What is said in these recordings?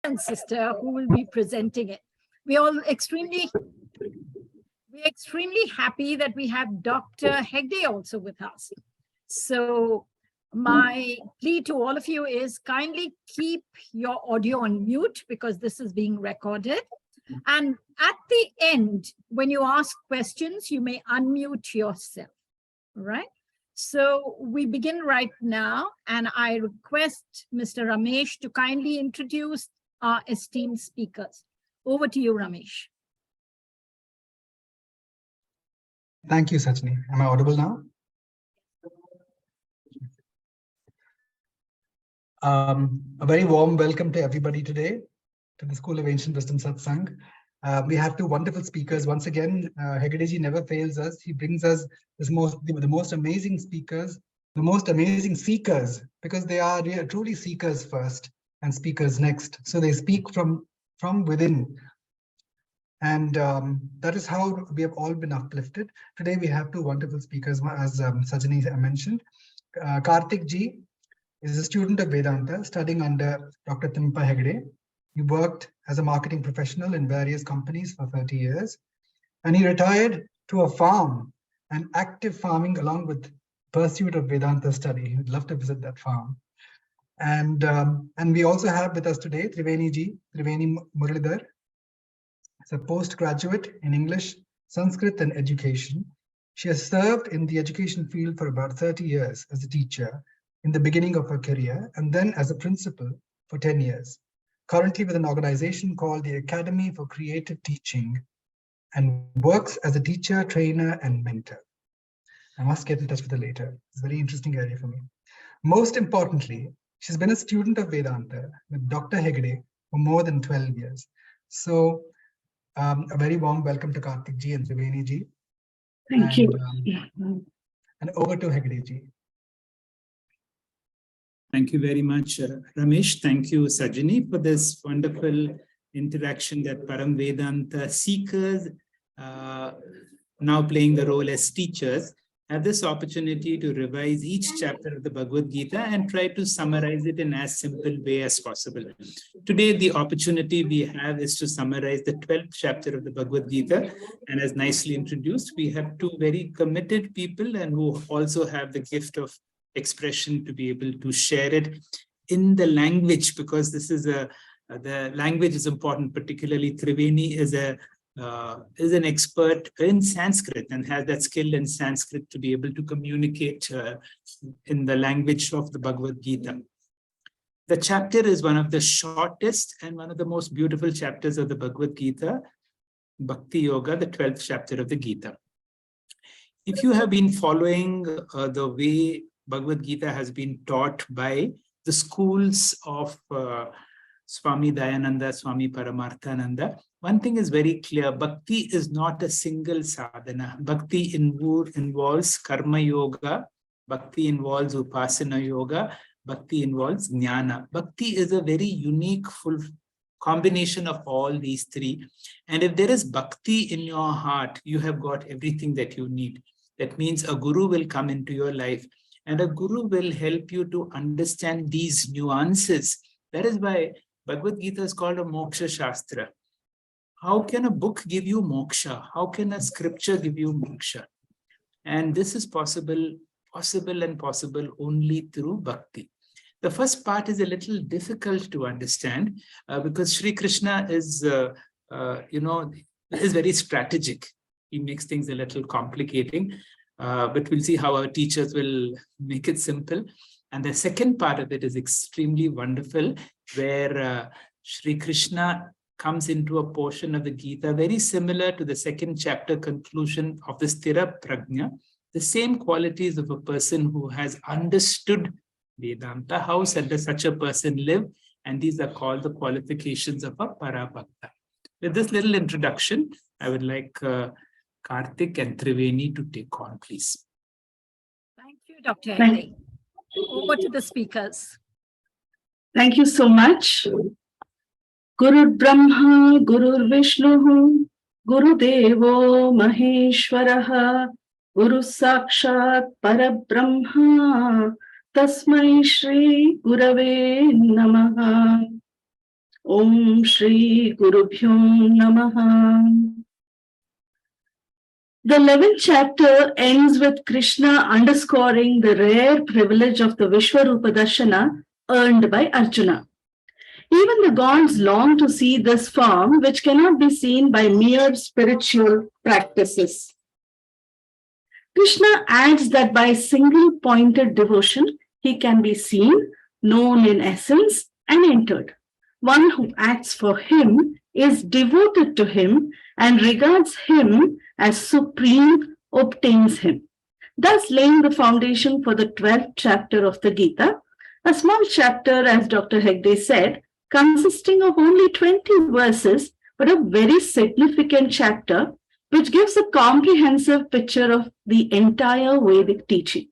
and sister who will be presenting it. We're extremely happy that we have Dr. Hegde also with us. So my plea to all of you is kindly keep your audio on mute because this is being recorded. And at the end, when you ask questions, you may unmute yourself, all right? So we begin right now, and I request Mr. Ramesh to kindly introduce our esteemed speakers. Over to you, Ramesh. Thank you, Sajani. Am I audible now? A very warm welcome to everybody today to the School of Ancient Wisdom Satsang. We have two wonderful speakers. Once again, Hegdeji never fails us. He brings us the most amazing speakers, the most amazing seekers, because they are truly seekers first and speakers next. So they speak from within. And that is how we have all been uplifted. Today we have two wonderful speakers, as Sajani mentioned. Karthik ji is a student of Vedanta, studying under Dr. Timpa Hegde. He worked as a marketing professional in various companies for 30 years. And he retired to a farm and active farming along with pursuit of Vedanta study. He'd love to visit that farm. And we also have with us today Triveni Muralidhar. As a postgraduate in English, Sanskrit and education. She has served in the education field for about 30 years as a teacher in the beginning of her career, and then as a principal for 10 years. Currently with an organization called the Academy for Creative Teaching, and works as a teacher, trainer, and mentor. I must get in touch with her later. It's a very interesting area for me. Most importantly, she's been a student of Vedanta with Dr. Hegde for more than 12 years. So a very warm welcome to Karthik ji and Triveni ji. Thank you. And over to Hegde ji. Thank you very much, Ramesh. Thank you, Sajani, for this wonderful interaction that Param Vedanta seekers, now playing the role as teachers, have this opportunity to revise each chapter of the Bhagavad-Gita and try to summarize it in as simple way as possible. Today, the opportunity we have is to summarize the 12th chapter of the Bhagavad-Gita. And as nicely introduced, we have two very committed people and who also have the gift of expression to be able to share it in the language, because this is the language is important. Particularly Triveni is an expert in Sanskrit and has that skill in Sanskrit to be able to communicate in the language of the Bhagavad Gita. The chapter is one of the shortest and one of the most beautiful chapters of the Bhagavad Gita, Bhakti Yoga, the 12th chapter of the Gita. If you have been following the way Bhagavad Gita has been taught by the schools of Swami Dayananda, Swami Paramarthananda, one thing is very clear: Bhakti is not a single sadhana. Bhakti involves Karma Yoga, Bhakti involves Upasana Yoga, Bhakti involves Jnana. Bhakti is a very unique, full combination of all these three. And if there is Bhakti in your heart, you have got everything that you need. That means a guru will come into your life, and a guru will help you to understand these nuances. That is why Bhagavad Gita is called a Moksha Shastra. How can a book give you moksha? How can a scripture give you moksha? And this is possible only through bhakti. The first part is a little difficult to understand because Sri Krishna is, is very strategic. He makes things a little complicating. But we'll see how our teachers will make it simple. And the second part of it is extremely wonderful, where Sri Krishna comes into a portion of the Gita very similar to the second chapter conclusion of the Sthira Prajna, the same qualities of a person who has understood Vedanta. How does such a person live? And these are called the qualifications of a Parabhakta. With this little introduction, I would like Karthik and Triveni to take on, please. Thank you, Dr. Hegde. Over to the speakers. Thank you so much. Guru Brahma, Guru Vishnu, Guru Devo Maheshwaraha, Guru Sakshat Parabrahma, Tasmai Shri Gurave Namaha. Om Shri Gurubhyo Namaha. The 11th chapter ends with Krishna underscoring the rare privilege of the Vishwarupa Darshana earned by Arjuna. Even the gods long to see this form, which cannot be seen by mere spiritual practices. Krishna adds that by single-pointed devotion, he can be seen, known in essence, and entered. One who acts for him is devoted to him and regards him as supreme, obtains him. Thus laying the foundation for the 12th chapter of the Gita, a small chapter, as Dr. Hegde said, consisting of only 20 verses, but a very significant chapter, which gives a comprehensive picture of the entire Vedic teaching.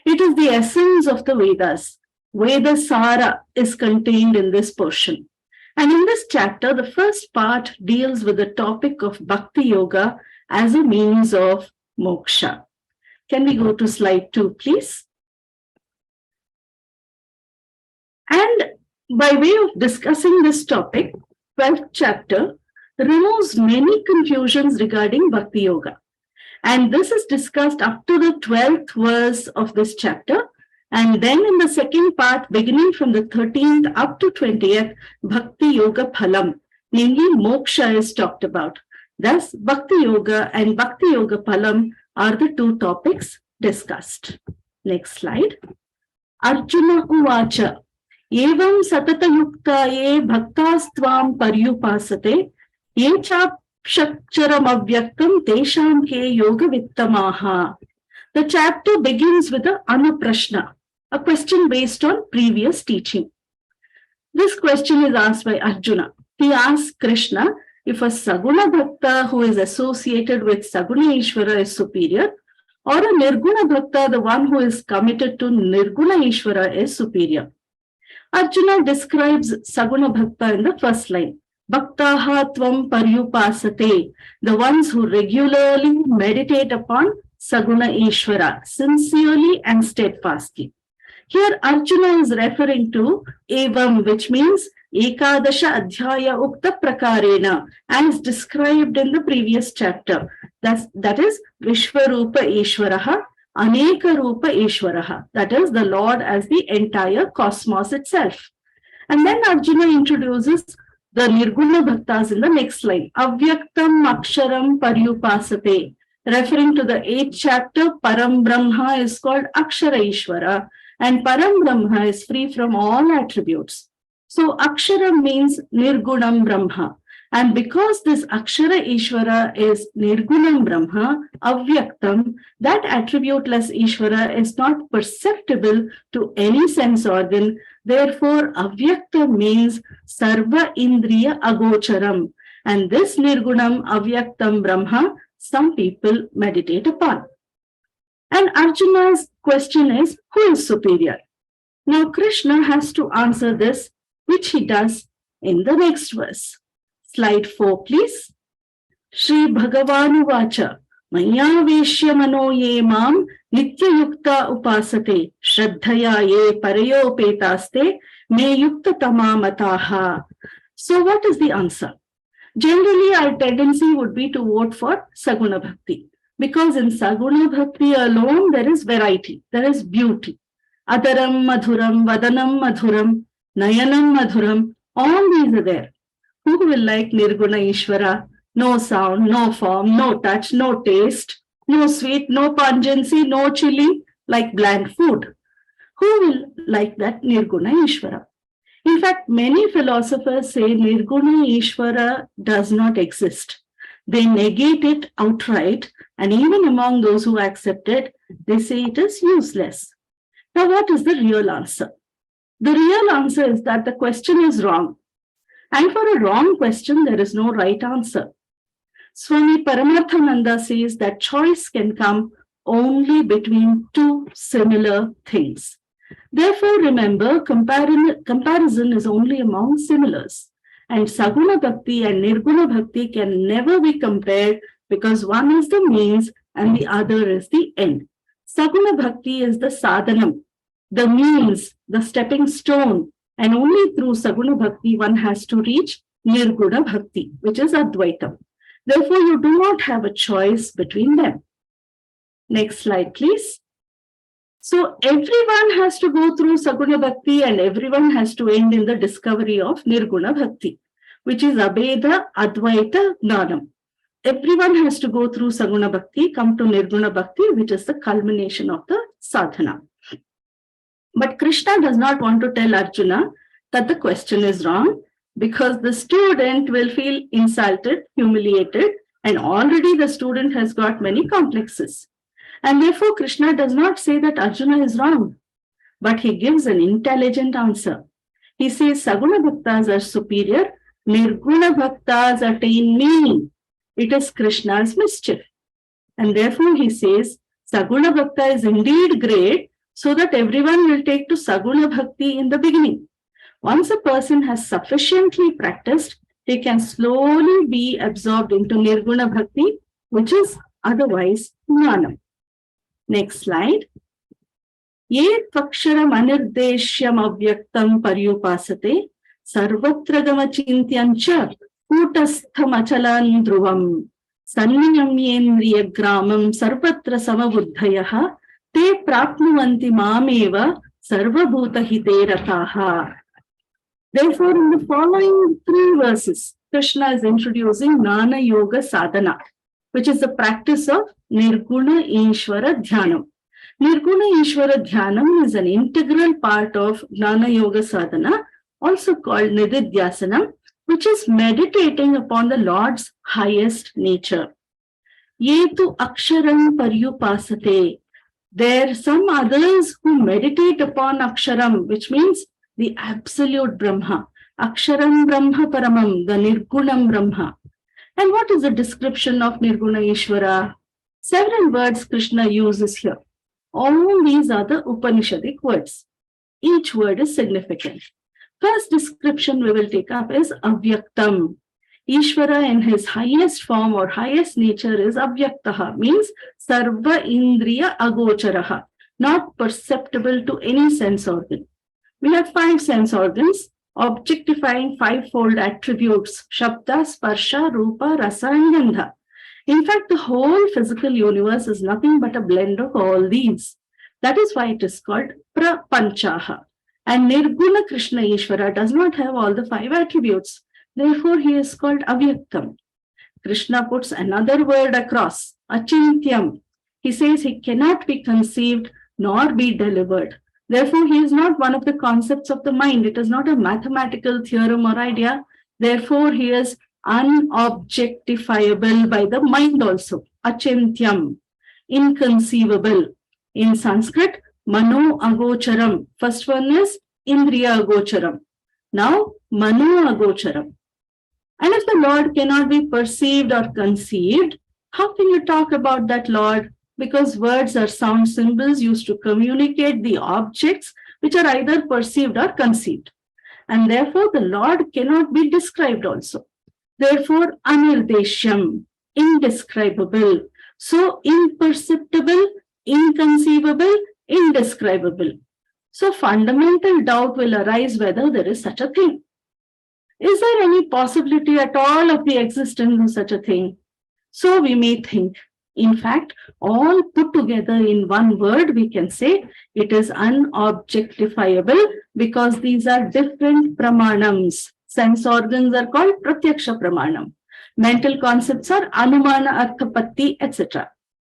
It is the essence of the Vedas. Veda Sara is contained in this portion. And in this chapter, the first part deals with the topic of Bhakti Yoga as a means of moksha. Can we go to slide 2, please? And by way of discussing this topic, 12th chapter removes many confusions regarding Bhakti Yoga. And this is discussed up to the 12th verse of this chapter. And then in the second part, beginning from the 13th up to 20th, Bhakti Yoga Phalam, namely moksha, is talked about. Thus, Bhakti Yoga and Bhakti Yoga Phalam are the two topics discussed. Next slide. Arjuna Uvacha. Evam satata yukta ye bhaktastvam paryupasate ye chapshakcharam avyaktam tesham ke yoga vittamaha. The chapter begins with a anuprashna, a question based on previous teaching. This question is asked by Arjuna. He asks Krishna if a Saguna Bhakta who is associated with Saguna Ishvara is superior, or a Nirguna Bhakta, the one who is committed to Nirguna Ishvara, is superior. Arjuna describes Saguna Bhakta in the first line. Bhaktaha tvam paryupasate, the ones who regularly meditate upon Saguna Ishvara, sincerely and steadfastly. Here Arjuna is referring to Evam, which means Ekadasha Adhyaya Ukta Prakarena, as described in the previous chapter. That is Vishwarupa Ishvaraha, Aneka Rupa Ishvaraha, that is the Lord as the entire cosmos itself. And then Arjuna introduces the Nirguna Bhaktas in the next line. Avyaktam Aksharam Paryupasate, referring to the 8th chapter. Param Brahma is called Akshara Ishvara, and Param Brahma is free from all attributes. So Akshara means Nirgunam Brahma. And because this Akshara Ishvara is Nirgunam Brahma, Avyaktam, that attributeless Ishvara is not perceptible to any sense organ. Therefore, Avyakta means Sarva Indriya Agocharam. And this Nirgunam Avyaktam Brahma, some people meditate upon. And Arjuna's question is, who is superior? Now Krishna has to answer this, which he does in the next verse. Slide 4, please. Shri Bhagavanu Vacha, Maya Veshya Mano Ye Mam Nitya Yukta Upasate, Shraddhaya Ye Parayo Petaste, Me Yukta Tamamataha. So what is the answer? Generally, our tendency would be to vote for Saguna Bhakti, because in Saguna Bhakti alone there is variety, there is beauty. Adaram Madhuram, Vadanam Madhuram, Nayanam Madhuram, all these are there. Who will like Nirguna Ishvara? No sound, no form, no touch, no taste, no sweet, no pungency, no chili, like bland food. Who will like that Nirguna Ishvara? In fact, many philosophers say Nirguna Ishvara does not exist. They negate it outright, and even among those who accept it, they say it is useless. Now, what is the real answer? The real answer is that the question is wrong. And for a wrong question, there is no right answer. Swami Paramarthananda says that choice can come only between two similar things. Therefore, remember, comparison is only among similars. And Saguna Bhakti and Nirguna Bhakti can never be compared, because one is the means and the other is the end. Saguna Bhakti is the sadhanam, the means, the stepping stone And only through Saguna Bhakti one has to reach Nirguna Bhakti, which is Advaitam. Therefore, you do not have a choice between them. Next slide, please. So everyone has to go through Saguna Bhakti and everyone has to end in the discovery of Nirguna Bhakti, which is Abheda Advaita Gnanam. Everyone has to go through Saguna Bhakti, come to Nirguna Bhakti, which is the culmination of the sadhana. But Krishna does not want to tell Arjuna that the question is wrong, because the student will feel insulted, humiliated, and already the student has got many complexes. And therefore, Krishna does not say that Arjuna is wrong, but he gives an intelligent answer. He says, Saguna Bhaktas are superior, Nirguna Bhaktas attain me. It is Krishna's mischief. And therefore, he says, Saguna Bhakta is indeed great, so that everyone will take to Saguna Bhakti in the beginning. Once a person has sufficiently practiced, he can slowly be absorbed into Nirguna Bhakti, which is otherwise Gnanam. Next slide. Ye tvaksharam anirdeshyam avyaktam paryupasate sarvatra gamachintyancha kutastham achalan dhruvam sanniyamyendriya gramam sarvatra samabuddhayaha te prapnuvanti mameva sarvabhuta hite rataha. Therefore, in the following 3 verses, Krishna is introducing Gnana Yoga Sadhana, which is the practice of Nirguna Ishvara Dhyanam. Nirguna Ishvara Dhyanam is an integral part of Gnana Yoga Sadhana, also called Nididhyasanam, which is meditating upon the Lord's highest nature. Yetu aksharam paryupasate. There are some others who meditate upon aksharam, which means the absolute Brahma. Aksharam Brahma Paramam, the Nirgunam Brahma. And what is the description of Nirguna Ishvara? Several words Krishna uses here. All these are the Upanishadic words. Each word is significant. First description we will take up is Avyaktam. Ishvara in his highest form or highest nature is Avyaktaha, means Sarva Indriya Agocharaha, not perceptible to any sense organ. We have 5 sense organs, objectifying 5-fold attributes, Shabda, Sparsha, Rupa, Rasa, and Gandha. In fact, the whole physical universe is nothing but a blend of all these. That is why it is called Prapanchaha. And Nirguna Krishna Ishvara does not have all the 5 attributes. Therefore, he is called Avyaktam. Krishna puts another word across, Achintyam. He says he cannot be conceived nor be delivered. Therefore, he is not one of the concepts of the mind. It is not a mathematical theorem or idea. Therefore, he is unobjectifiable by the mind also. Achintyam, inconceivable. In Sanskrit, Mano Agocharam. First one is Indriya Agocharam. Now, Mano Agocharam. And if the Lord cannot be perceived or conceived, how can you talk about that Lord? Because words are sound symbols used to communicate the objects which are either perceived or conceived. And therefore, the Lord cannot be described also. Therefore, Anirdeshyam, indescribable. So, imperceptible, inconceivable, indescribable. So, fundamental doubt will arise whether there is such a thing. Is there any possibility at all of the existence of such a thing? So, we may think. In fact, all put together in one word, we can say it is unobjectifiable because these are different pramanams. Sense organs are called pratyaksha pramanam. Mental concepts are anumana, arthapatti, etc.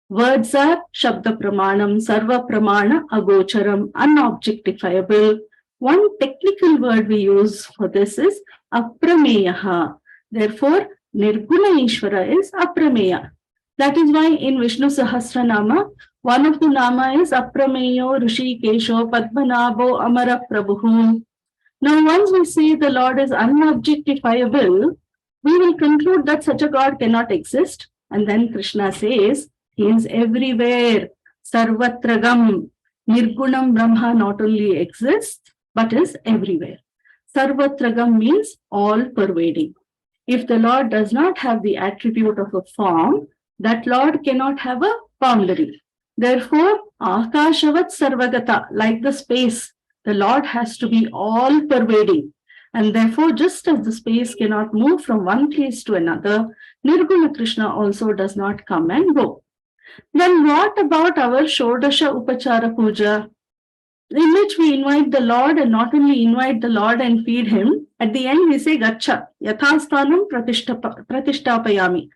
Words are shabda pramanam, sarva pramana, agocharam, unobjectifiable. One technical word we use for this is aprameyaha. Therefore, Nirguna Ishvara is aprameya. That is why in Vishnu Sahasranama, one of the nama is Aprameyo Rishikesho Padmanabho Amara Prabhu. Now, once we say the Lord is unobjectifiable, we will conclude that such a God cannot exist. And then Krishna says, he is everywhere. Sarvatragam. Nirgunam Brahma not only exists, but is everywhere. Sarvatragam means all pervading. If the Lord does not have the attribute of a form, that Lord cannot have a boundary. Therefore, Akashavat Sarvagata, like the space, The Lord has to be all pervading. And therefore, just as the space cannot move from one place to another, Nirguna Krishna also does not come and go. Then what about our Shodasha Upachara Puja, in which we invite the Lord, and not only invite the Lord and feed him, at the end we say Gacha, Yathasthanam Pratishtapayami.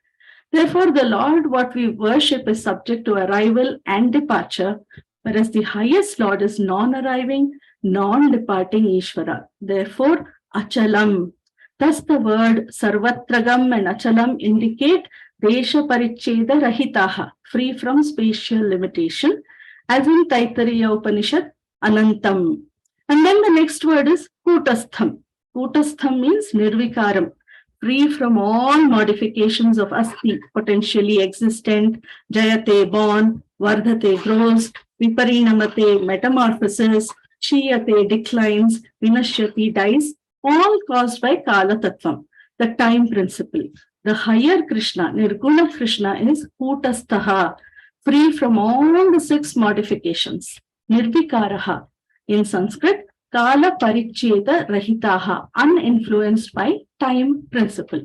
Therefore, the Lord, what we worship, is subject to arrival and departure, whereas the highest Lord is non-arriving, non-departing Ishvara. Therefore, Achalam. Thus the word Sarvatragam and Achalam indicate Desha Paricheda Rahitaha, free from spatial limitation, as in Taittiriya Upanishad, Anantam. And then the next word is Kutastham. Kutastham means Nirvikaram, free from all modifications of Asti, potentially existent, Jayate, born, Vardhate, grows, Viparinamate, metamorphosis, Chiyate, declines, Vinashyati, dies, all caused by Kala Tattvam, the time principle. The higher Krishna, Nirguna Krishna, is Kutasthaha, free from all the 6 modifications. Nirvikaraha, in Sanskrit, Kala Paricheda Rahitaha, uninfluenced by time principle.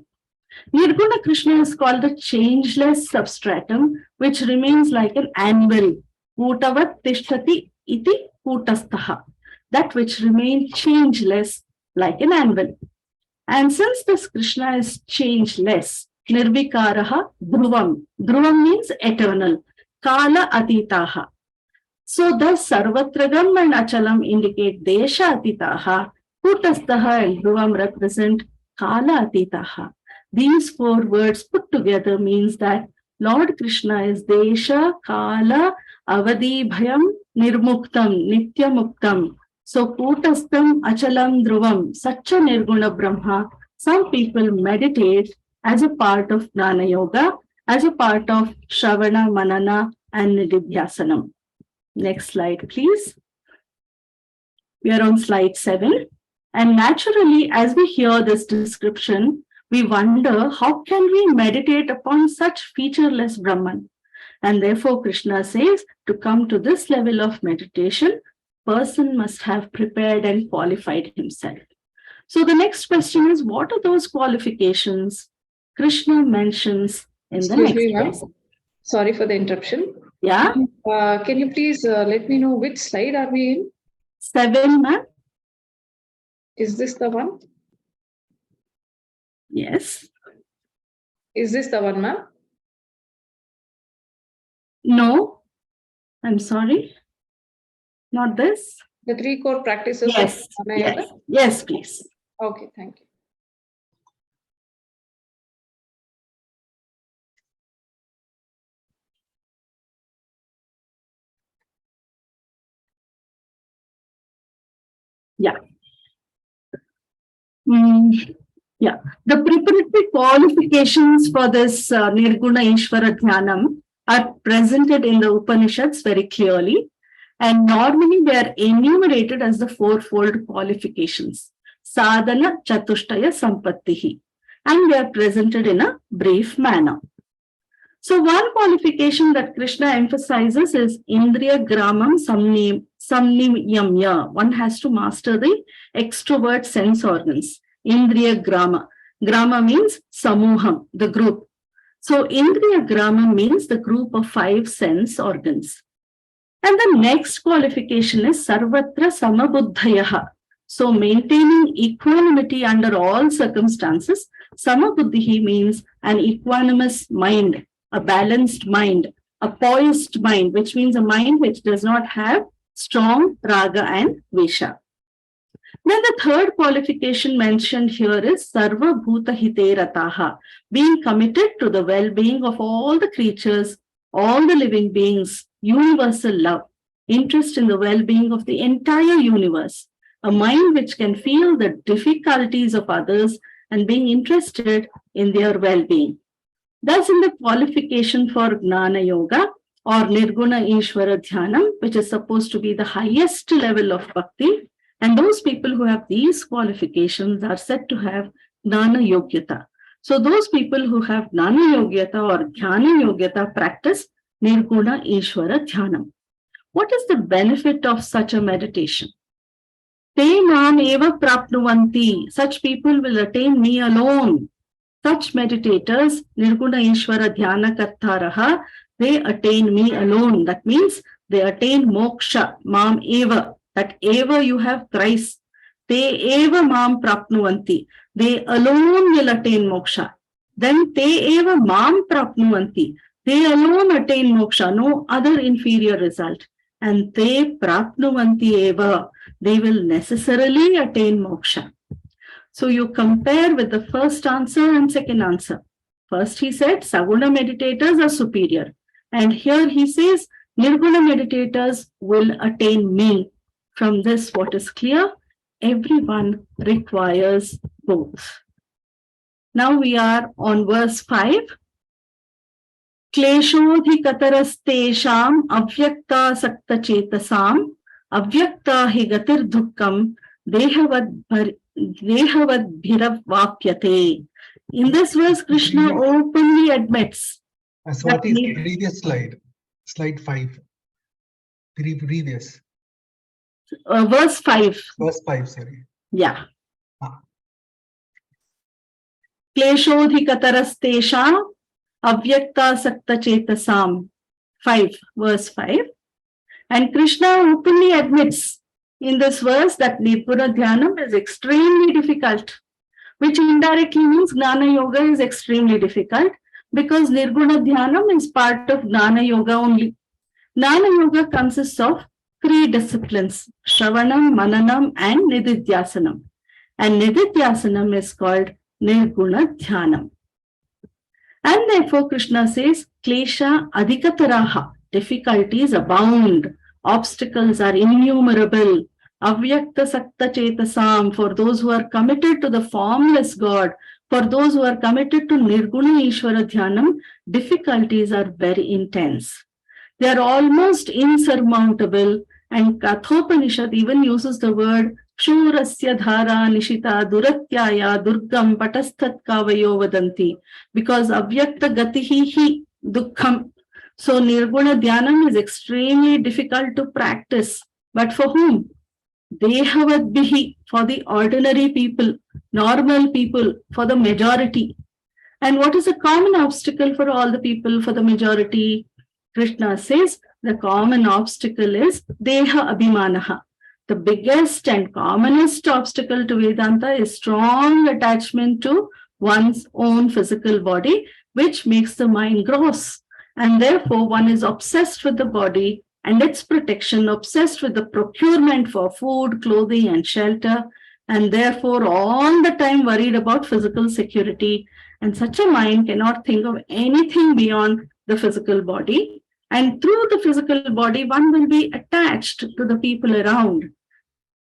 Nirguna Krishna is called the changeless substratum, which remains like an anvil. Kutavat tishtati iti kutasthaha, that which remains changeless like an anvil. And since this Krishna is changeless, Nirvikaraha Dhruvam. Dhruvam means eternal. Kala Atitaha. So thus Sarvatragam and Achalam indicate Desha Atitaha. Kutasthaha and Dhruvam represent Kala Atitaha. These 4 words put together means that Lord Krishna is Desha, Kala, Avadi, Bhayam, Nirmuktam, Nitya Muktam. So Kutastham, Achalam, Dhruvam, such a Nirguna Brahma, some people meditate as a part of Jnana Yoga, as a part of Shravana, Manana, and Nididhyasanam. Next slide, please. We are on slide 7. And naturally, as we hear this description, we wonder, how can we meditate upon such featureless Brahman? And therefore, Krishna says, to come to this level of meditation, person must have prepared and qualified himself. So the next question is, what are those qualifications Krishna mentions in the next verse? Sorry for the interruption. Yeah. Can you please let me know which slide are we in? 7, ma'am. Is this the one? Yes. Is this the one, ma'am? No. I'm sorry. Not this. The 3 core practices. Yes. Of Jnana Yoga? Yes. Yes, please. Okay, thank you. Yeah. Yeah. The preparatory qualifications for this Nirguna Ishvara Dhyanam are presented in the Upanishads very clearly. And normally they are enumerated as the 4-fold qualifications. Sadhana Chatushtaya Sampattihi. And they are presented in a brief manner. So one qualification that Krishna emphasizes is Indriya Gramam Samniyamya. One has to master the extrovert sense organs. Indriya Grama. Grama means Samuham, the group. So Indriya Grama means the group of 5 sense organs. And the next qualification is Sarvatra Samabuddhayaha. So maintaining equanimity under all circumstances. Samabuddhihi means an equanimous mind, a balanced mind, a poised mind, which means a mind which does not have strong raga and vesha. Then the third qualification mentioned here is Sarva Bhuta Hite Rataha, being committed to the well-being of all the creatures, all the living beings, universal love, interest in the well-being of the entire universe, a mind which can feel the difficulties of others and being interested in their well-being. Thus, in the qualification for Jnana Yoga or Nirguna Ishvara Dhyanam, which is supposed to be the highest level of bhakti, and those people who have these qualifications are said to have Jnana Yogyata. So those people who have Jnana Yogyata or Dhyana Yogyata practice Nirguna Ishvara Dhyanam. What is the benefit of such a meditation? Te mam eva prapnuvanti. Such people will attain me alone. Such meditators, Nirguna Ishvara Dhyana Kartaraha, they attain me alone. That means they attain moksha, mam eva. That eva you have thrice. Te eva mam prapnuvanti. They alone will attain moksha. Then te eva mam prapnuvanti. They alone attain moksha, no other inferior result. And te prapnuvanti eva. They will necessarily attain moksha. So you compare with the first answer and second answer. First he said Saguna meditators are superior. And here he says Nirguna meditators will attain me. From this, what is clear? Everyone requires both. Now we are on verse 5. Kleshodhikatarastesham avyakta sakta chetasam avyakta hi gatir dukkam dehavat bhiravapyate. In this verse, Krishna openly admits. Swati, the previous slide, slide 5. Previous. Verse 5. Verse 5, sorry. Yeah. Kleshodhikatarastesham avyakta sakta chetasam. 5, verse 5. And Krishna openly admits in this verse that Nirguna Dhyanam is extremely difficult, which indirectly means Gnana Yoga is extremely difficult because Nirguna Dhyanam is part of Gnana Yoga only. Gnana Yoga consists of 3 disciplines, Shravanam, Mananam and Nididhyasanam. And Nididhyasanam is called Nirguna Dhyanam. And therefore Krishna says, Klesha adhikataraha, difficulties abound, obstacles are innumerable. Avyakta sakta chetasam, for those who are committed to the formless God, for those who are committed to Nirguna Ishvara Dhyanam, difficulties are very intense. They are almost insurmountable, and Kathopanishad even uses the word Shurasya dhara nishita duratyaya durgam patasthat kavayo vadanti, because avyakta gatihi hi dukkham. So Nirguna Dhyanam is extremely difficult to practice. But for whom? Dehavadbihi, for the ordinary people, normal people, for the majority. And what is a common obstacle for all the people, for the majority? Krishna says the common obstacle is Deha Abhimanaha. The biggest and commonest obstacle to Vedanta is strong attachment to one's own physical body, which makes the mind gross. And therefore, one is obsessed with the body and its protection, obsessed with the procurement for food, clothing, and shelter, and therefore all the time worried about physical security. And such a mind cannot think of anything beyond the physical body. And through the physical body, one will be attached to the people around.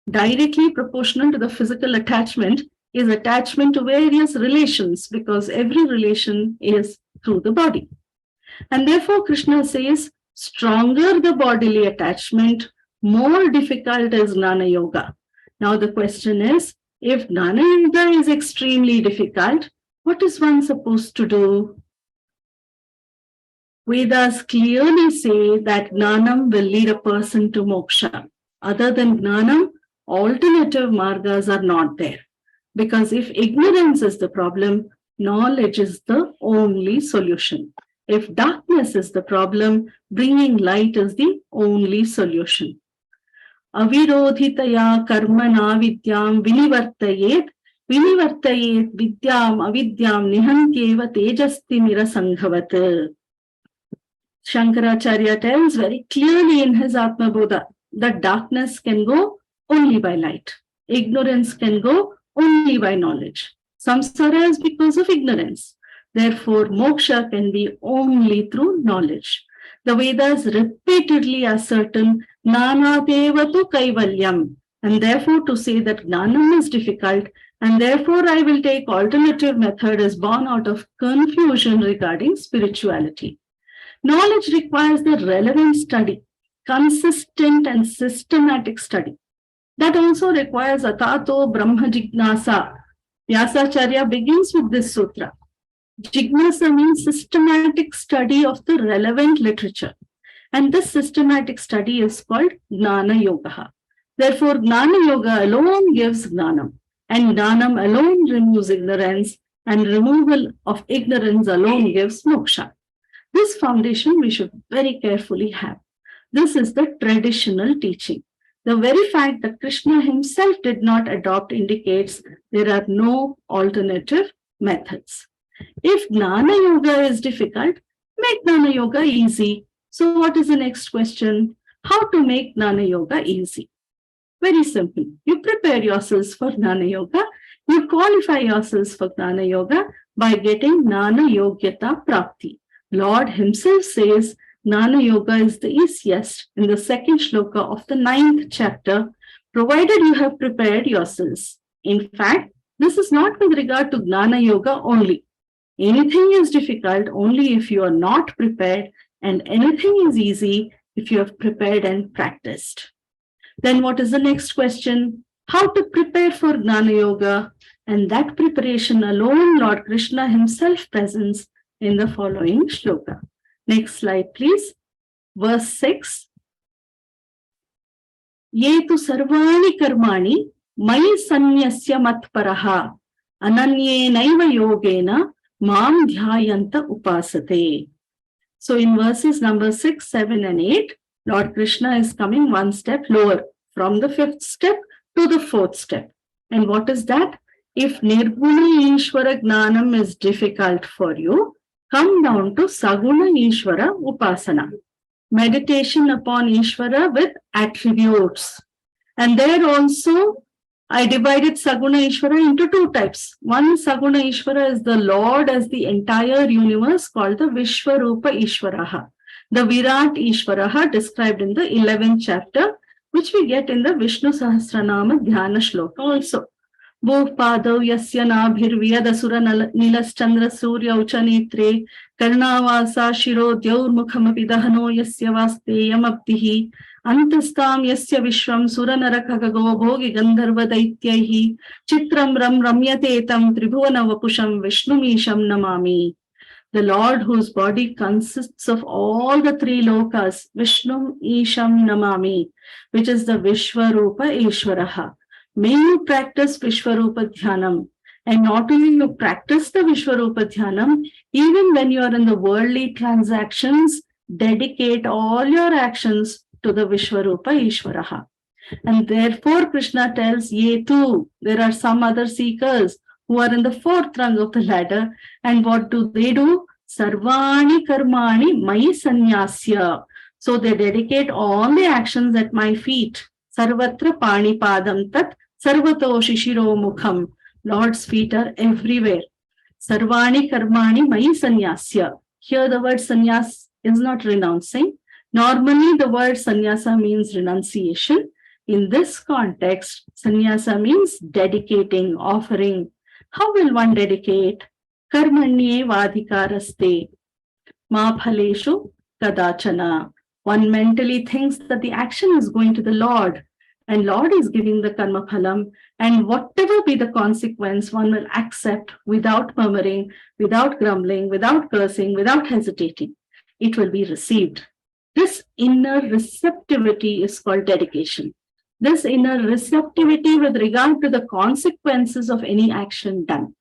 Directly proportional to the physical attachment is attachment to various relations, because every relation is through the body. And therefore, Krishna says, stronger the bodily attachment, more difficult is Gnana Yoga. Now the question is, if Gnana Yoga is extremely difficult, what is one supposed to do? Vedas clearly say that Gnanam will lead a person to moksha. Other than Gnanam, alternative margas are not there. Because if ignorance is the problem, knowledge is the only solution. If darkness is the problem, bringing light is the only solution. Avirodhitaya karmana vidyam vinivartayet vidyam avidyam nihantyeva tejasti nirasanghavat. Shankaracharya tells very clearly in his Atma Bodha that darkness can go only by light. Ignorance can go only by knowledge. Samsara is because of ignorance. Therefore, moksha can be only through knowledge. The Vedas repeatedly ascertain Nanatevatu Kaivalyam, and therefore to say that Gnanam is difficult, and therefore I will take alternative method is born out of confusion regarding spirituality. Knowledge requires the relevant study, consistent and systematic study. That also requires Atato Brahma Jignasa. Vyasacharya begins with this sutra. Jignasa means systematic study of the relevant literature. And this systematic study is called Gnana Yoga. Therefore, Gnana Yoga alone gives Gnanam, and Gnanam alone removes ignorance, and removal of ignorance alone gives moksha. This foundation we should very carefully have. This is the traditional teaching. The very fact that Krishna himself did not adopt indicates there are no alternative methods. If Gnana Yoga is difficult, make Gnana Yoga easy. So what is the next question? How to make Gnana Yoga easy? Very simple. You prepare yourselves for Gnana Yoga. You qualify yourselves for Gnana Yoga by getting Gnana Yogyata Prapti. Lord himself says Gnana Yoga is the easiest in the second shloka of the 9th chapter, provided you have prepared yourselves. In fact, this is not with regard to Gnana Yoga only. Anything is difficult only if you are not prepared, and anything is easy if you have prepared and practiced. Then what is the next question? How to prepare for Gnana Yoga? And that preparation alone Lord Krishna himself presents in the following shloka. Next slide, please. Verse 6. Ye tu sarvani karmani mai sanyasya matparaha ananye naiva yogena mam dhyayanta upasate. So in verses number 6, 7, and 8, Lord Krishna is coming one step lower from the 5th step to the 4th step. And what is that? If Nirguna Ishvara Gnanam is difficult for you, come down to Saguna Ishvara Upasana. Meditation upon Ishvara with attributes. And there also, I divided Saguna Ishvara into 2 types. One Saguna Ishvara is the Lord as the entire universe, called the Vishwarupa Ishvaraha. The Virat Ishvaraha described in the 11th chapter, which we get in the Vishnu Sahasranama Dhyana Shloka also. Bhupadav yasya nabhir vyadasura nilaschandra surya uchanetre karnavasa shiro dyaurmukhamapi dahano yasya vasteyam abdihi antastam yasya vishvam suranarakagago bhogi gandharva daityaihi chitram ram ramyatetam tribhuvana vapusham vishnumisham namami. The Lord whose body consists of all the 3 lokas, Vishnu Isham Namami, which is the Vishwarupa Ishvaraha. May you practice Vishwarupa Dhyanam. And not only you practice the Vishwarupa Dhyanam, even when you are in the worldly transactions, dedicate all your actions to the Vishwarupa Ishvaraha. And therefore Krishna tells, ye too, there are some other seekers who are in the 4th rung of the ladder. And what do? Sarvani karmani mai sanyasya. So they dedicate all the actions at my feet. Sarvatra pani padam tat sarvato shishiro mukham. Lord's feet are everywhere. Sarvani karmani mai sanyasya. Here the word sannyas is not renouncing. Normally the word sannyasa means renunciation. In this context, sannyasa means dedicating, offering. How will one dedicate? Karmanye vadhikaraste ma phaleshu kadachana. One mentally thinks that the action is going to the Lord, and Lord is giving the karma phalam, and whatever be the consequence, one will accept without murmuring, without grumbling, without cursing, without hesitating. It will be received. This inner receptivity is called dedication. This inner receptivity with regard to the consequences of any action done.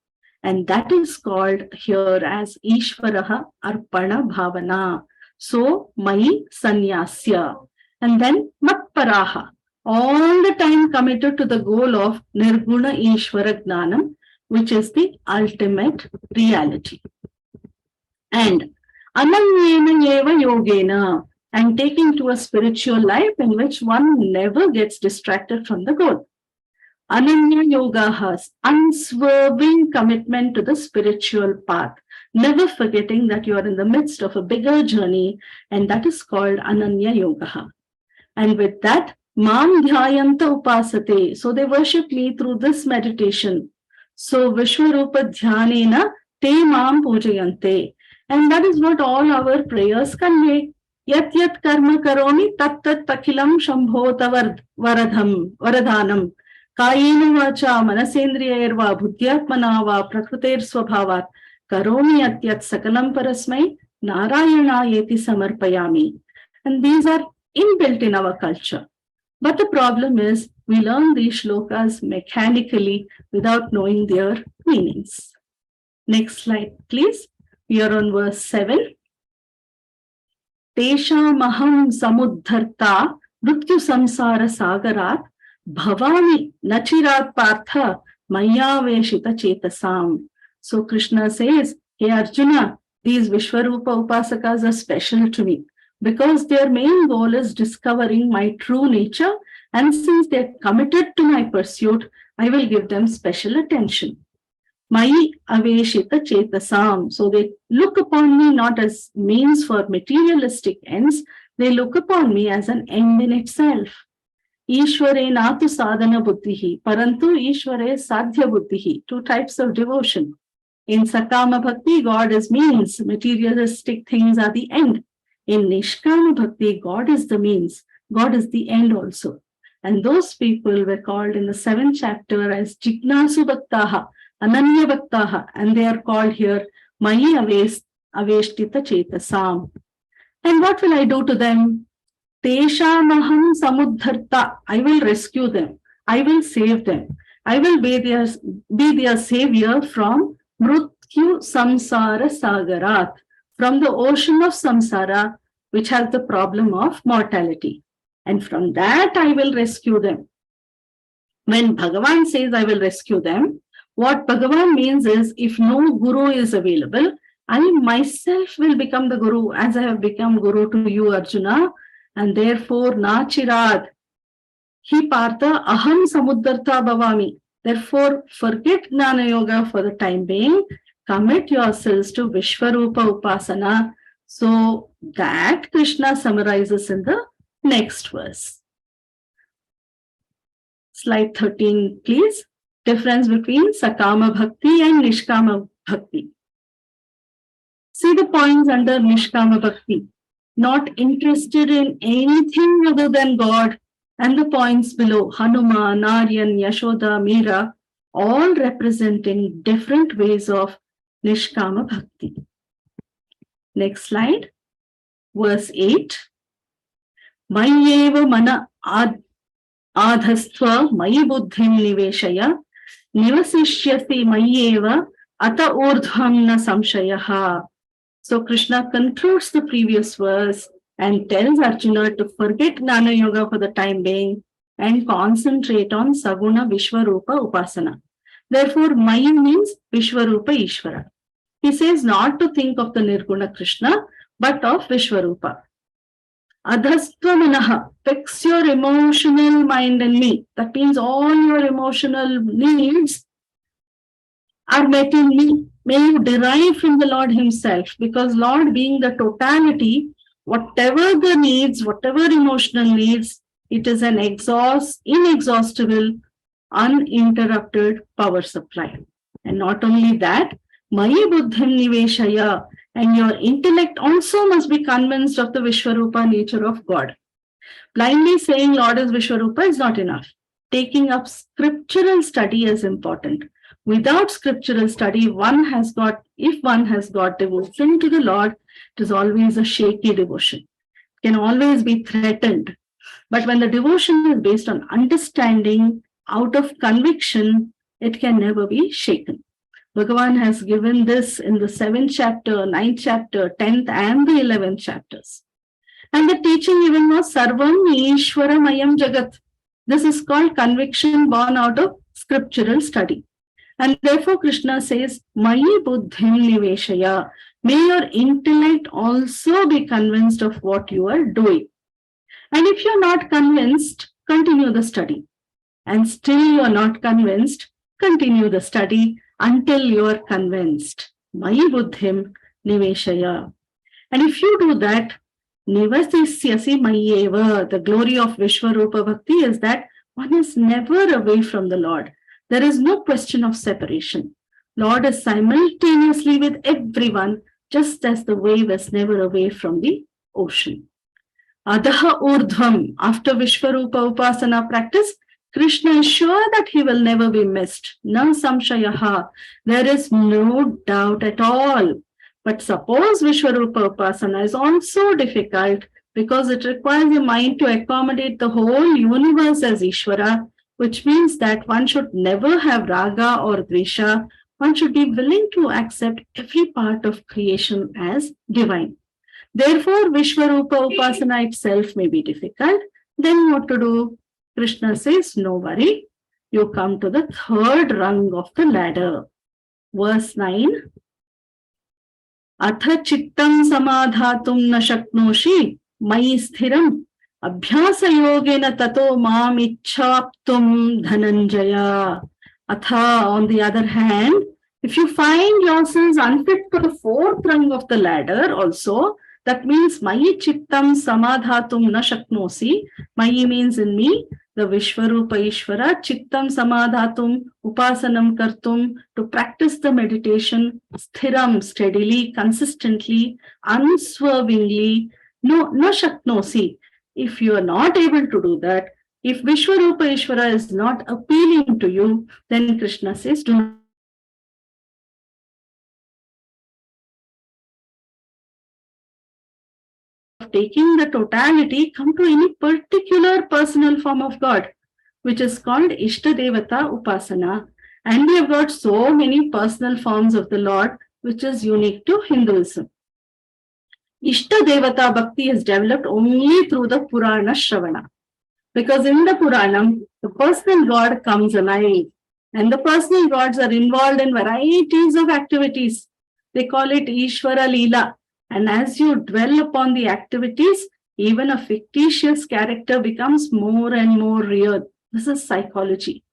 And that is called here as Ishvaraha Arpana Bhavana. So, Mai Sanyasya. And then Matparaha. All the time committed to the goal of Nirguna Ishvara Gnanam, which is the ultimate reality. And Ananyena Yeva Yogena. And taking to a spiritual life in which one never gets distracted from the goal. Ananya Yoga has unswerving commitment to the spiritual path, never forgetting that you are in the midst of a bigger journey, and that is called Ananya Yoga. And with that, Mam Dhyayanta Upasate. So they worship me through this meditation. So Vishwarupa Dhyanena Te Mam Pujayante. And that is what all our prayers convey. Yat yat karma karomi tat tat takhilam shambhota varadhanam. Kayena vacha manasendriyarva buddhyatmana va prakruter swabhavat karomi yat yat sakalam parasmai narayana yeti samarpayami. And these are inbuilt in our culture. But the problem is, we learn these shlokas mechanically without knowing their meanings. Next slide, please. We are on verse 7. Teshamaham samudharta mrityu samsara sagarat bhavani nachirat partha mayaveshita chetasam. So Krishna says, hey Arjuna, these Vishwarupa Upasakas are special to me because their main goal is discovering my true nature, and since they're committed to my pursuit, I will give them special attention. Mayi aveshita chetasam. So they look upon me not as means for materialistic ends, they look upon me as an end in itself. Ishware natu sadhana buddhihi, parantu Ishware sadhya buddhihi. Two types of devotion. In Sakama Bhakti, God is means, materialistic things are the end. In Nishkama Bhakti, God is the means, God is the end also. And those people were called in the 7th chapter as Jignasu Bhaktaha, Ananya Bhaktaha, and they are called here Mayi Aveshtita Chetasam. And what will I do to them? Teshamaham samudharta. I will rescue them. I will save them. I will be their savior from mrityu samsara sagarat, from the ocean of samsara, which has the problem of mortality. And from that I will rescue them. When Bhagavan says I will rescue them, what Bhagavan means is, if no guru is available, I myself will become the guru, as I have become guru to you, Arjuna. And therefore, nachirad, hi partha aham samudharta bhavami. Therefore, forget Gnana Yoga for the time being. Commit yourselves to Vishwarupa Upasana. So that Krishna summarizes in the next verse. Slide 13, please. Difference between Sakama Bhakti and Nishkama Bhakti. See the points under Nishkama Bhakti. Not interested in anything other than God. And the points below, Hanuman, Aryan, Yashoda, Meera, all representing different ways of Nishkama Bhakti. Next slide. Verse 8. Mayyeva mana adhastva mayi buddhim niveshaya nivasishyasi mayyeva ata urdhvam na samshayaha. So Krishna concludes the previous verse and tells Arjuna to forget Gnana Yoga for the time being and concentrate on Saguna Vishwarupa Upasana. Therefore, Mayi means Vishwarupa Ishvara. He says not to think of the Nirguna Krishna, but of Vishwarupa. Adhastva manaha, fix your emotional mind in me. That means all your emotional needs are met in me. May you derive from the Lord himself, because Lord being the totality, whatever the needs, whatever emotional needs, it is an inexhaustible, uninterrupted power supply. And not only that, Mayi buddhim niveshaya, and your intellect also must be convinced of the Vishwarupa nature of God. Blindly saying Lord is Vishwarupa is not enough. Taking up scriptural study is important. Without scriptural study, if one has got devotion to the Lord, it is always a shaky devotion. It can always be threatened. But when the devotion is based on understanding, out of conviction, it can never be shaken. Bhagavan has given this in the 7th chapter, 9th chapter, 10th and the 11th chapters. And the teaching even was Sarvam Ishwaramayam Jagat. This is called conviction born out of scriptural study. And therefore Krishna says, Mayi buddhim niveshaya. May your intellect also be convinced of what you are doing. And if you're not convinced, continue the study. And still you're not convinced, continue the study until you are convinced. Mayi buddhim niveshaya. And if you do that, nivasisyasi mayyeva, the glory of Vishwarupa Bhakti is that one is never away from the Lord. There is no question of separation. Lord is simultaneously with everyone, just as the wave is never away from the ocean. Adaha urdhvam, after Vishwarupa Upasana practice, Krishna is sure that he will never be missed. Na samshayaha, there is no doubt at all. But suppose Vishwarupa Upasana is also difficult, because it requires a mind to accommodate the whole universe as Ishvara, which means that one should never have raga or dvesha. One should be willing to accept every part of creation as divine. Therefore, Vishwarupa Upasana itself may be difficult. Then what to do? Krishna says, no worry. You come to the third rung of the ladder. Verse 9. Atha chittam samadhatum na shaknoshi mai sthiram abhyasa yogena tato mam ichhaptum dhananjaya. Atha, on the other hand, if you find yourselves unfit for the fourth rung of the ladder also, that means mayi chittam samadhatum na shaknosi. Mayi means in me, the Vishwarupa Ishvara, chittam samadhatum, upasanam kartum, to practice the meditation, sthiram, steadily, consistently, unswervingly, no shaknosi. If you are not able to do that, if Vishwarupa Ishvara is not appealing to you, then Krishna says, do taking the totality, come to any particular personal form of God, which is called Ishtadevata Upasana. And we have got so many personal forms of the Lord, which is unique to Hinduism. Ishtadevata Bhakti is developed only through the Purana Shravana. Because in the Puranam, the personal God comes alive. And the personal gods are involved in varieties of activities. They call it Ishvara Leela. And as you dwell upon the activities, even a fictitious character becomes more and more real. This is psychology.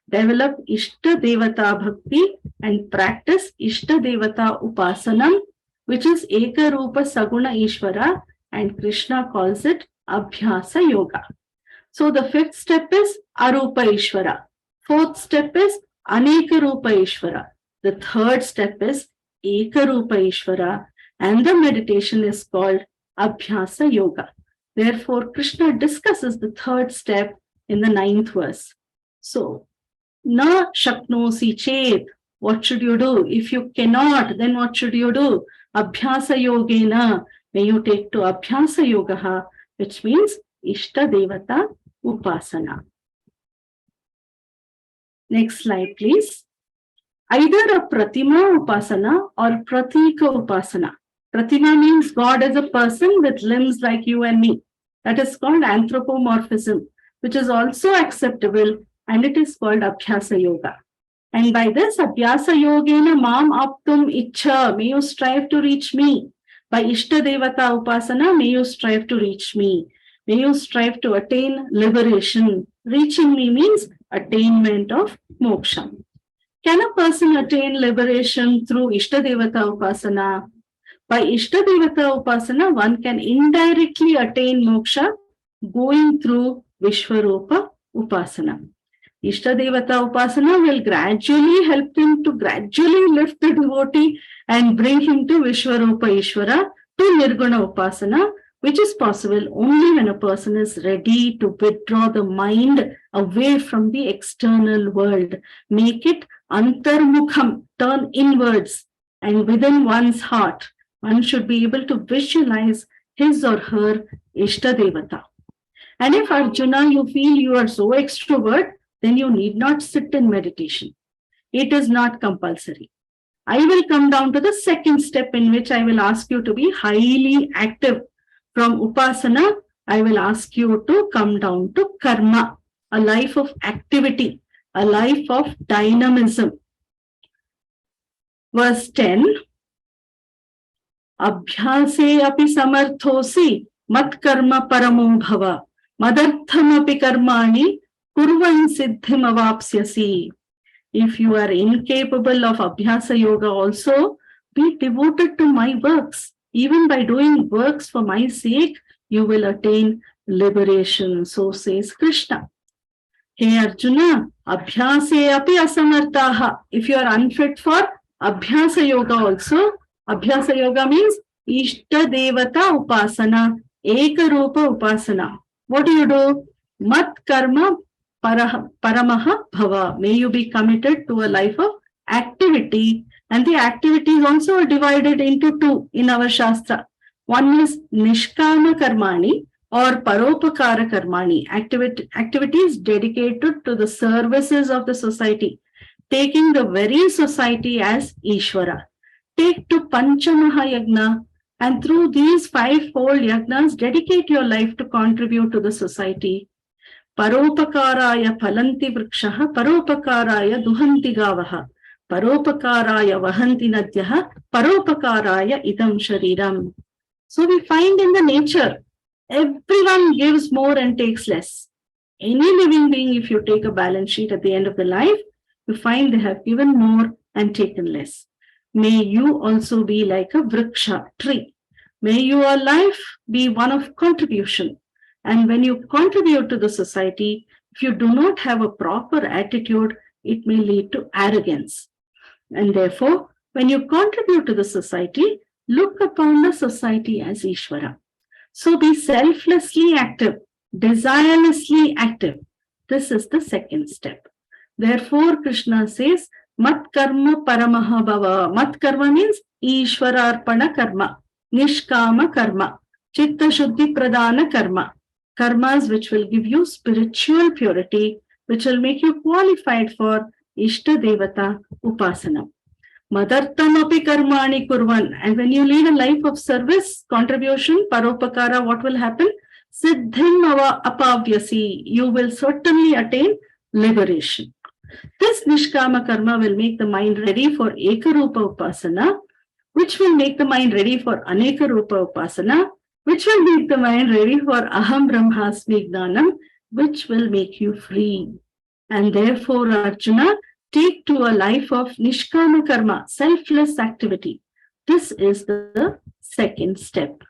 Develop Ishta Devata Bhakti and practice Ishta Devata Upasanam, which is Eka Rupa Saguna Ishvara, and Krishna calls it Abhyasa Yoga. So the fifth step is Arupa Ishvara. Fourth step is Aneka Rupa Ishvara. The third step is Eka Rupa Ishvara. And the meditation is called Abhyasa Yoga. Therefore, Krishna discusses the third step in the 9th verse. So, na shaknosi chet, what should you do? If you cannot, then what should you do? Abhyasa yogena, may you take to Abhyasa yoga, which means Ishta Devata Upasana. Next slide, please. Either a Pratima Upasana or Pratika Upasana. Pratima means God as a person with limbs like you and me. That is called anthropomorphism, which is also acceptable, and it is called Abhyasa Yoga. And by this, Abhyasa Yogena Mam Aptum Ichha, may you strive to reach me. By Ishta Devata Upasana, may you strive to reach me. May you strive to attain liberation. Reaching me means attainment of moksha. Can a person attain liberation through Ishta Devata Upasana? By Ishta Devata Upasana, one can indirectly attain moksha going through Vishwarupa Upasana. Ishta Devata Upasana will gradually help him to gradually lift the devotee and bring him to Vishwarupa Ishvara, to Nirguna Upasana, which is possible only when a person is ready to withdraw the mind away from the external world, make it antarmukham, turn inwards, and within one's heart, one should be able to visualize his or her Ishta Devata. And if Arjuna, you feel you are so extrovert, then you need not sit in meditation. It is not compulsory. I will come down to the second step, in which I will ask you to be highly active. From Upasana, I will ask you to come down to Karma, a life of activity, a life of dynamism. Verse 10. Abhyase api samarthosi mat karma paramo bhava madartham api karmani kurvan siddhim avapsyasi. If you are incapable of Abhyasa Yoga also, be devoted to my works. Even by doing works for my sake, you will attain liberation. So says Krishna. Hey Arjuna, Abhyase api asamartaha. If you are unfit for Abhyasa Yoga also, Abhyasa Yoga means Ishta Devata Upasana, Eka Rupa Upasana. What do? Mat Karma Paramaha Bhava. May you be committed to a life of activity. And the activities also are divided into two in our Shastra. One is Nishkama Karmani or Paropakara Karmani, activities dedicated to the services of the society, taking the very society as Ishvara. Take to Panchamaha Yagna, and through these fivefold yagnas, dedicate your life to contribute to the society. Paropakaraya phalanti vrikshaha, paropakaraya duhanti gavaha, paropakaraya vahanti nadyaha, paropakaraya idam shariram. So we find in the nature, everyone gives more and takes less. Any living being, if you take a balance sheet at the end of the life, you find they have given more and taken less. May you also be like a vriksha, tree. May your life be one of contribution. And when you contribute to the society, if you do not have a proper attitude, it may lead to arrogance. And therefore, when you contribute to the society, look upon the society as Ishvara. So be selflessly active, desirelessly active. This is the second step. Therefore, Krishna says, Mat karma paramaha bhava. Mat karma means Ishvararpana karma, Nishkama karma, Chitta Shuddhi Pradana karma. Karmas which will give you spiritual purity, which will make you qualified for Ishta Devata Upasana. Madartam api karmani kurvan. And when you lead a life of service, contribution, paropakara, what will happen? Siddhim apavyasi. You will certainly attain liberation. This Nishkama karma will make the mind ready for Ekarupa Upasana, which will make the mind ready for Aneka Rupa Upasana, which will make the mind ready for Aham Brahmasmi Gnanam, which will make you free. And therefore, Arjuna, take to a life of Nishkama karma, selfless activity. This is the second step.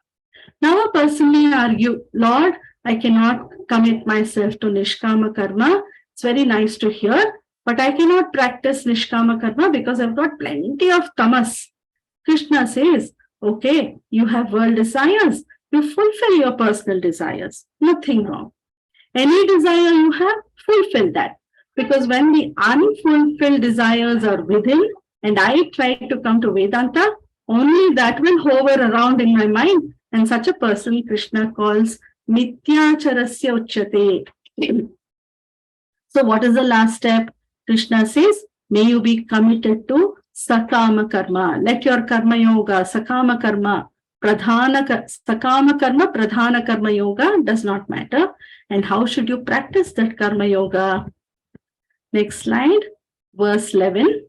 Now, a person may argue, Lord, I cannot commit myself to Nishkama karma. It's very nice to hear, but I cannot practice Nishkama karma because I've got plenty of tamas. Krishna says, okay, you have world desires. You fulfill your personal desires. Nothing wrong. Any desire you have, fulfill that. Because when the unfulfilled desires are within, and I try to come to Vedanta, only that will hover around in my mind. And such a person, Krishna calls Mityacharasya Uchyate. So what is the last step? Krishna says, may you be committed to Sakama Karma. Let your Karma Yoga, Sakama Karma, Sakama Karma, Pradhana Karma Yoga does not matter. And how should you practice that Karma Yoga? Next slide, verse 11.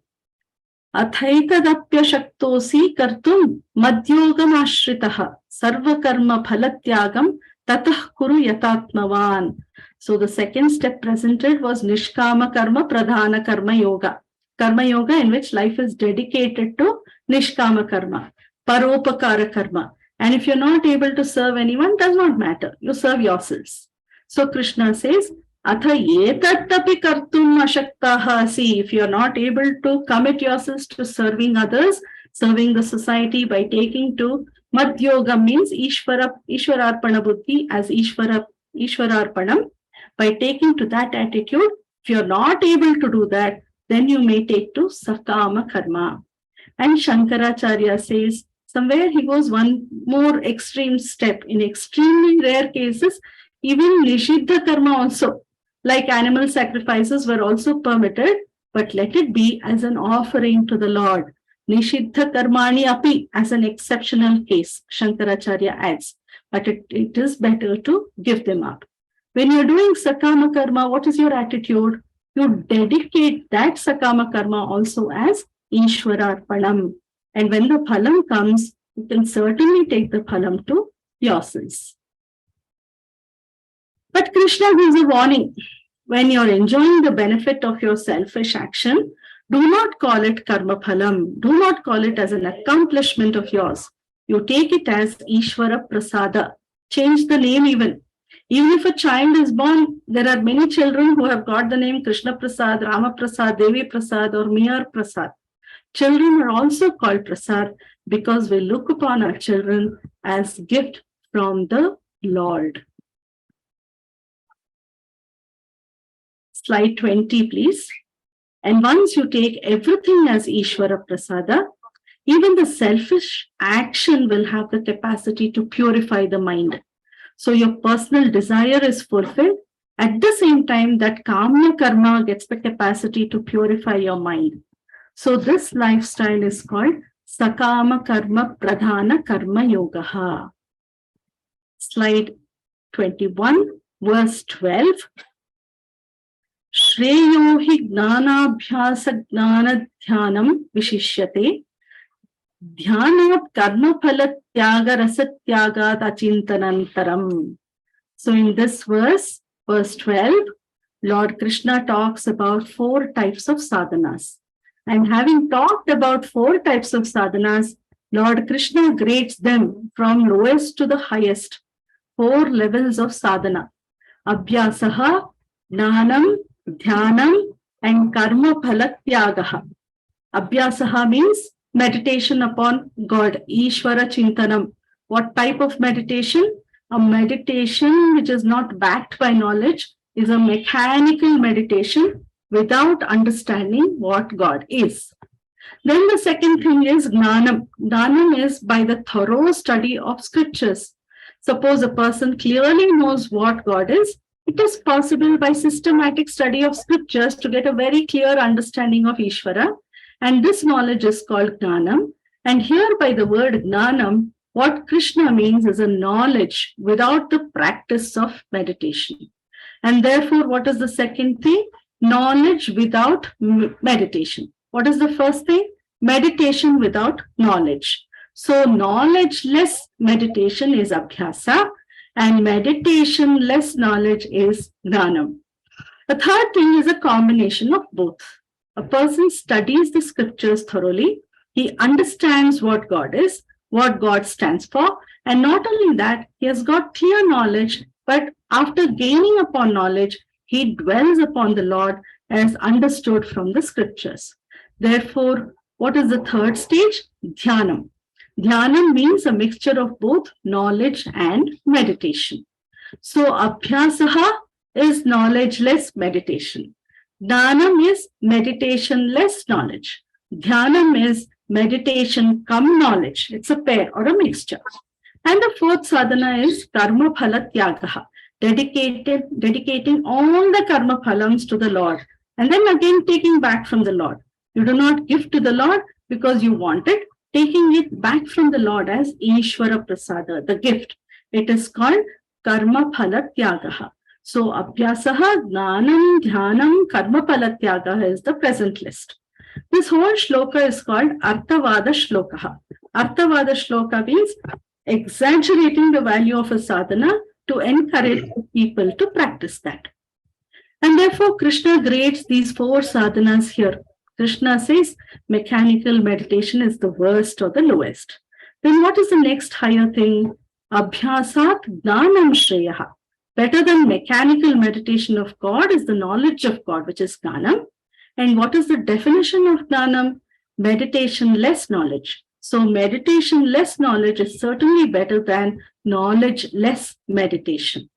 Athaitadapya shaktosi kartum madhyogam ashritaha sarva karma phalatyagam tatah kuru yatatmavan. So the second step presented was Nishkama Karma, Pradhana Karma Yoga. Karma Yoga in which life is dedicated to Nishkama Karma, Paropakara Karma. And if you're not able to serve anyone, does not matter. You serve yourselves. So Krishna says, Atha yetatapi kartum ashaktaha. See, if you're not able to commit yourselves to serving others, serving the society by taking to Madhyoga means Ishwararpana Buddhi as Ishwararpanam. By taking to that attitude, if you're not able to do that, then you may take to Sakama Karma. And Shankaracharya says, somewhere he goes one more extreme step. In extremely rare cases, even Nishiddha Karma also, like animal sacrifices were also permitted, but let it be as an offering to the Lord. Nishiddha Karmani api as an exceptional case, Shankaracharya adds, but it is better to give them up. When you're doing Sakama Karma, what is your attitude? You dedicate that Sakama Karma also as Ishwararpanam. And when the phalam comes, you can certainly take the phalam to yourselves. But Krishna gives a warning. When you're enjoying the benefit of your selfish action, do not call it karma phalam. Do not call it as an accomplishment of yours. You take it as Ishvara Prasada. Change the name even. Even if a child is born, there are many children who have got the name Krishna Prasad, Rama Prasad, Devi Prasad, or mere Prasad. Children are also called Prasad because we look upon our children as gift from the Lord. Slide 20, please. And once you take everything as Ishvara Prasada, Even the selfish action will have the capacity to purify the mind. So your personal desire is fulfilled. At the same time, that kamya karma gets the capacity to purify your mind. So this lifestyle is called Sakama Karma Pradhana Karma Yogaha. Slide 21, verse 12. Shreyo hi gnanabhyasa gnana dhyanam vishishyate dhyanat karma phala tyaga rasa tyagat achintanantaram. So in this verse 12, Lord Krishna talks about 4 types of sadhanas. And having talked about 4 types of sadhanas, Lord Krishna grades them from lowest to the highest. 4 levels of sadhana. Abhyasaha, Jnanam, Dhyanam, and Karma Phala Tyagaha. Abhyasaha means meditation upon God, Ishvara Chintanam. What type of meditation? A meditation which is not backed by knowledge is a mechanical meditation without understanding what God is. Then the second thing is Gnanam. Gnanam is by the thorough study of scriptures. Suppose a person clearly knows what God is, it is possible by systematic study of scriptures to get a very clear understanding of Ishvara. And this knowledge is called Gnanam. And here by the word Gnanam, what Krishna means is a knowledge without the practice of meditation. And therefore, what is the second thing? Knowledge without meditation. What is the first thing? Meditation without knowledge. So knowledge-less meditation is abhyasa, and meditation-less knowledge is gnanam. The third thing is a combination of both. A person studies the scriptures thoroughly, he understands what God is, what God stands for, and not only that, he has got clear knowledge, but after gaining upon knowledge, he dwells upon the Lord as understood from the scriptures. Therefore, what is the third stage? Dhyanam. Dhyanam means a mixture of both knowledge and meditation. So, abhyasaha is knowledge-less meditation. Jnanam is meditation-less knowledge. Dhyanam is meditation come knowledge. It's a pair or a mixture. And the fourth sadhana is karma phala tyagaha, dedicating all the karma phalams to the Lord, and then again taking back from the Lord. You do not give to the Lord because you want it, taking it back from the Lord as Ishvara Prasada, the gift. It is called karma phala tyagaha. So abhyasaha, gnanam, dhyanam, karma phala tyagaha is the present list. This whole shloka is called Arthavada Shlokaha. Arthavada Shloka means exaggerating the value of a sadhana to encourage people to practice that. And therefore, Krishna grades these 4 sadhanas here. Krishna says mechanical meditation is the worst or the lowest. Then what is the next higher thing? Abhyasat Jnanam Shreyaha. Better than mechanical meditation of God is the knowledge of God, which is Jnanam. And what is the definition of Jnanam? Meditation-less knowledge. So meditation-less knowledge is certainly better than knowledge-less meditation.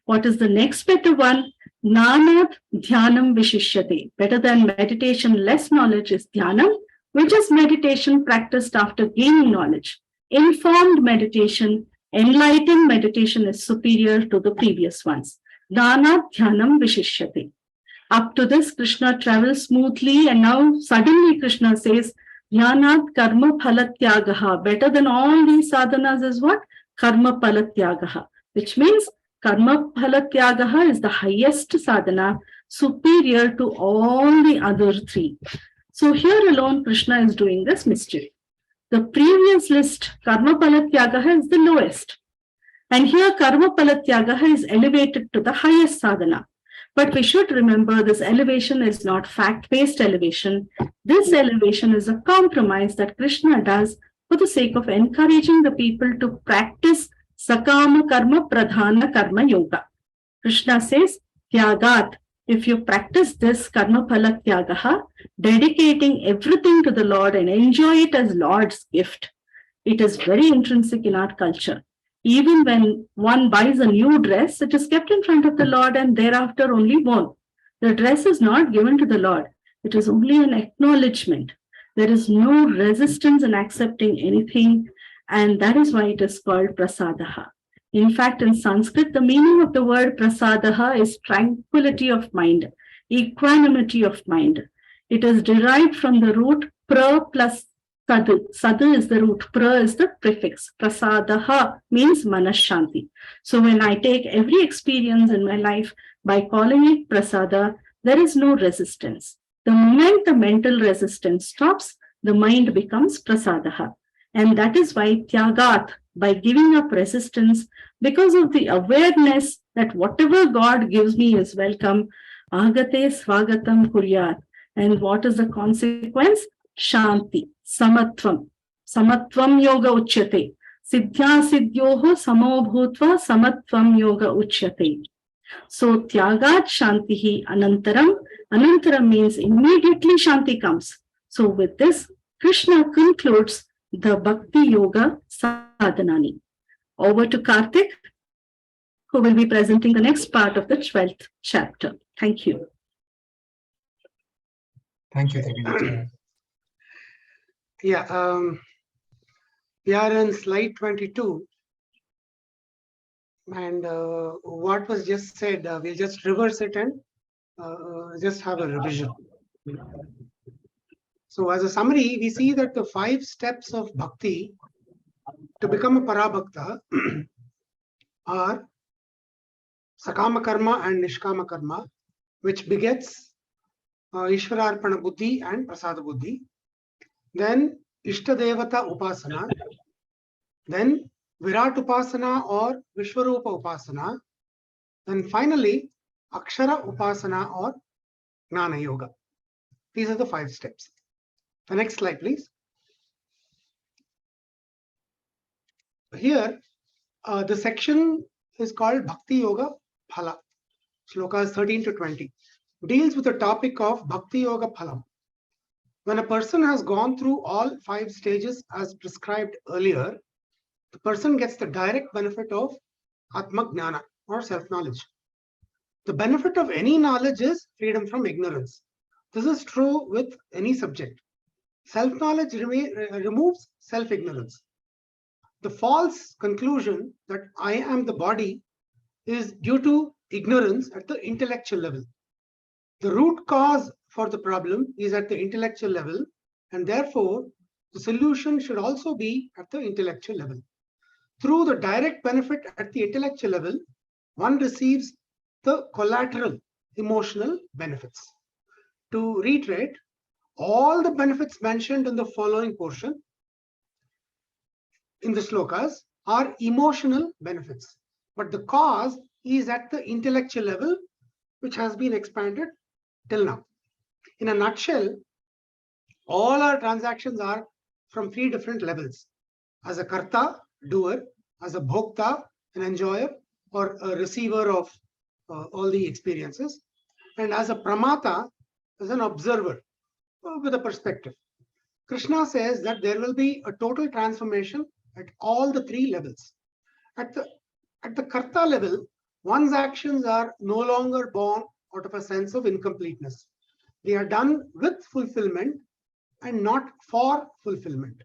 What is the next better one? Jnanat dhyanam vishishyate. Better than meditation-less knowledge is dhyanam, which is meditation practiced after gaining knowledge. Informed meditation, enlightened meditation is superior to the previous ones. Jnanat dhyanam vishishyate. Up to this, Krishna travels smoothly, and now suddenly Krishna says, Dhyanat karma phala tyagaha. Better than all these sadhanas is what? Karma phala tyagaha, which means karma phala tyagaha is the highest sadhana, superior to all the other 3. So here alone, Krishna is doing this mystery. The previous list, karma phala tyagaha is the lowest. And here karma phala tyagaha is elevated to the highest sadhana. But we should remember this elevation is not fact-based elevation. This elevation is a compromise that Krishna does for the sake of encouraging the people to practice Sakama Karma Pradhana Karma Yoga. Krishna says, Tyagat, if you practice this Karma Phala Tyagaha, dedicating everything to the Lord and enjoy it as Lord's gift, it is very intrinsic in our culture. Even when one buys a new dress, it is kept in front of the Lord and thereafter only worn. The dress is not given to the Lord. It is only an acknowledgement. There is no resistance in accepting anything, and that is why it is called prasadaha. In fact, in Sanskrit, the meaning of the word prasadaha is tranquility of mind, equanimity of mind. It is derived from the root pra plus sadu. Sadu is the root, pra is the prefix. Prasadaha means manashanti. So when I take every experience in my life by calling it prasada, there is no resistance. The moment the mental resistance stops, the mind becomes prasadaha. And that is why tyagat, by giving up resistance, because of the awareness that whatever God gives me is welcome, agate swagatam kuryat. And what is the consequence? Shanti, samatvam. Samatvam yoga uchyate. Siddhya siddhyoho samo bhutva samatvam yoga uchyate. So tyagat shantihi anantaram. Anantaram means immediately shanti comes. So with this, Krishna concludes the Bhakti Yoga Sadhanani. Over to Karthik, who will be presenting the next part of the 12th chapter. Thank you. Thank you, Triveni. Yeah, we are in slide 22. And what was just said, we'll just reverse it and just have a revision. So as a summary, we see that the 5 steps of bhakti to become a parabhakta are sakama karma and nishkama karma, which begets Ishwararpana buddhi and prasada buddhi. Then Ishtadevata upasana. Then Virat upasana or Vishwarupa upasana. Then finally Akshara upasana or Gnana yoga. These are the 5 steps. The next slide, please. Here, the section is called Bhakti Yoga Phala. Shlokas 13 to 20 deals with the topic of Bhakti Yoga Phalam. When a person has gone through all 5 stages as prescribed earlier, the person gets the direct benefit of Atma Gnana or self-knowledge. The benefit of any knowledge is freedom from ignorance. This is true with any subject. Self-knowledge removes self-ignorance. The false conclusion that I am the body is due to ignorance at the intellectual level. The root cause for the problem is at the intellectual level, and therefore the solution should also be at the intellectual level. Through the direct benefit at the intellectual level, one receives the collateral emotional benefits. To reiterate, all the benefits mentioned in the following portion in the slokas are emotional benefits, but the cause is at the intellectual level, which has been expanded till now. In a nutshell, all our transactions are from 3 different levels: as a karta, doer; as a bhokta, an enjoyer or a receiver of all the experiences; and as a pramata, as an observer with a perspective. Krishna says that there will be a total transformation at all the 3 levels. At the karta level, one's actions are no longer born out of a sense of incompleteness. They are done with fulfillment and not for fulfillment.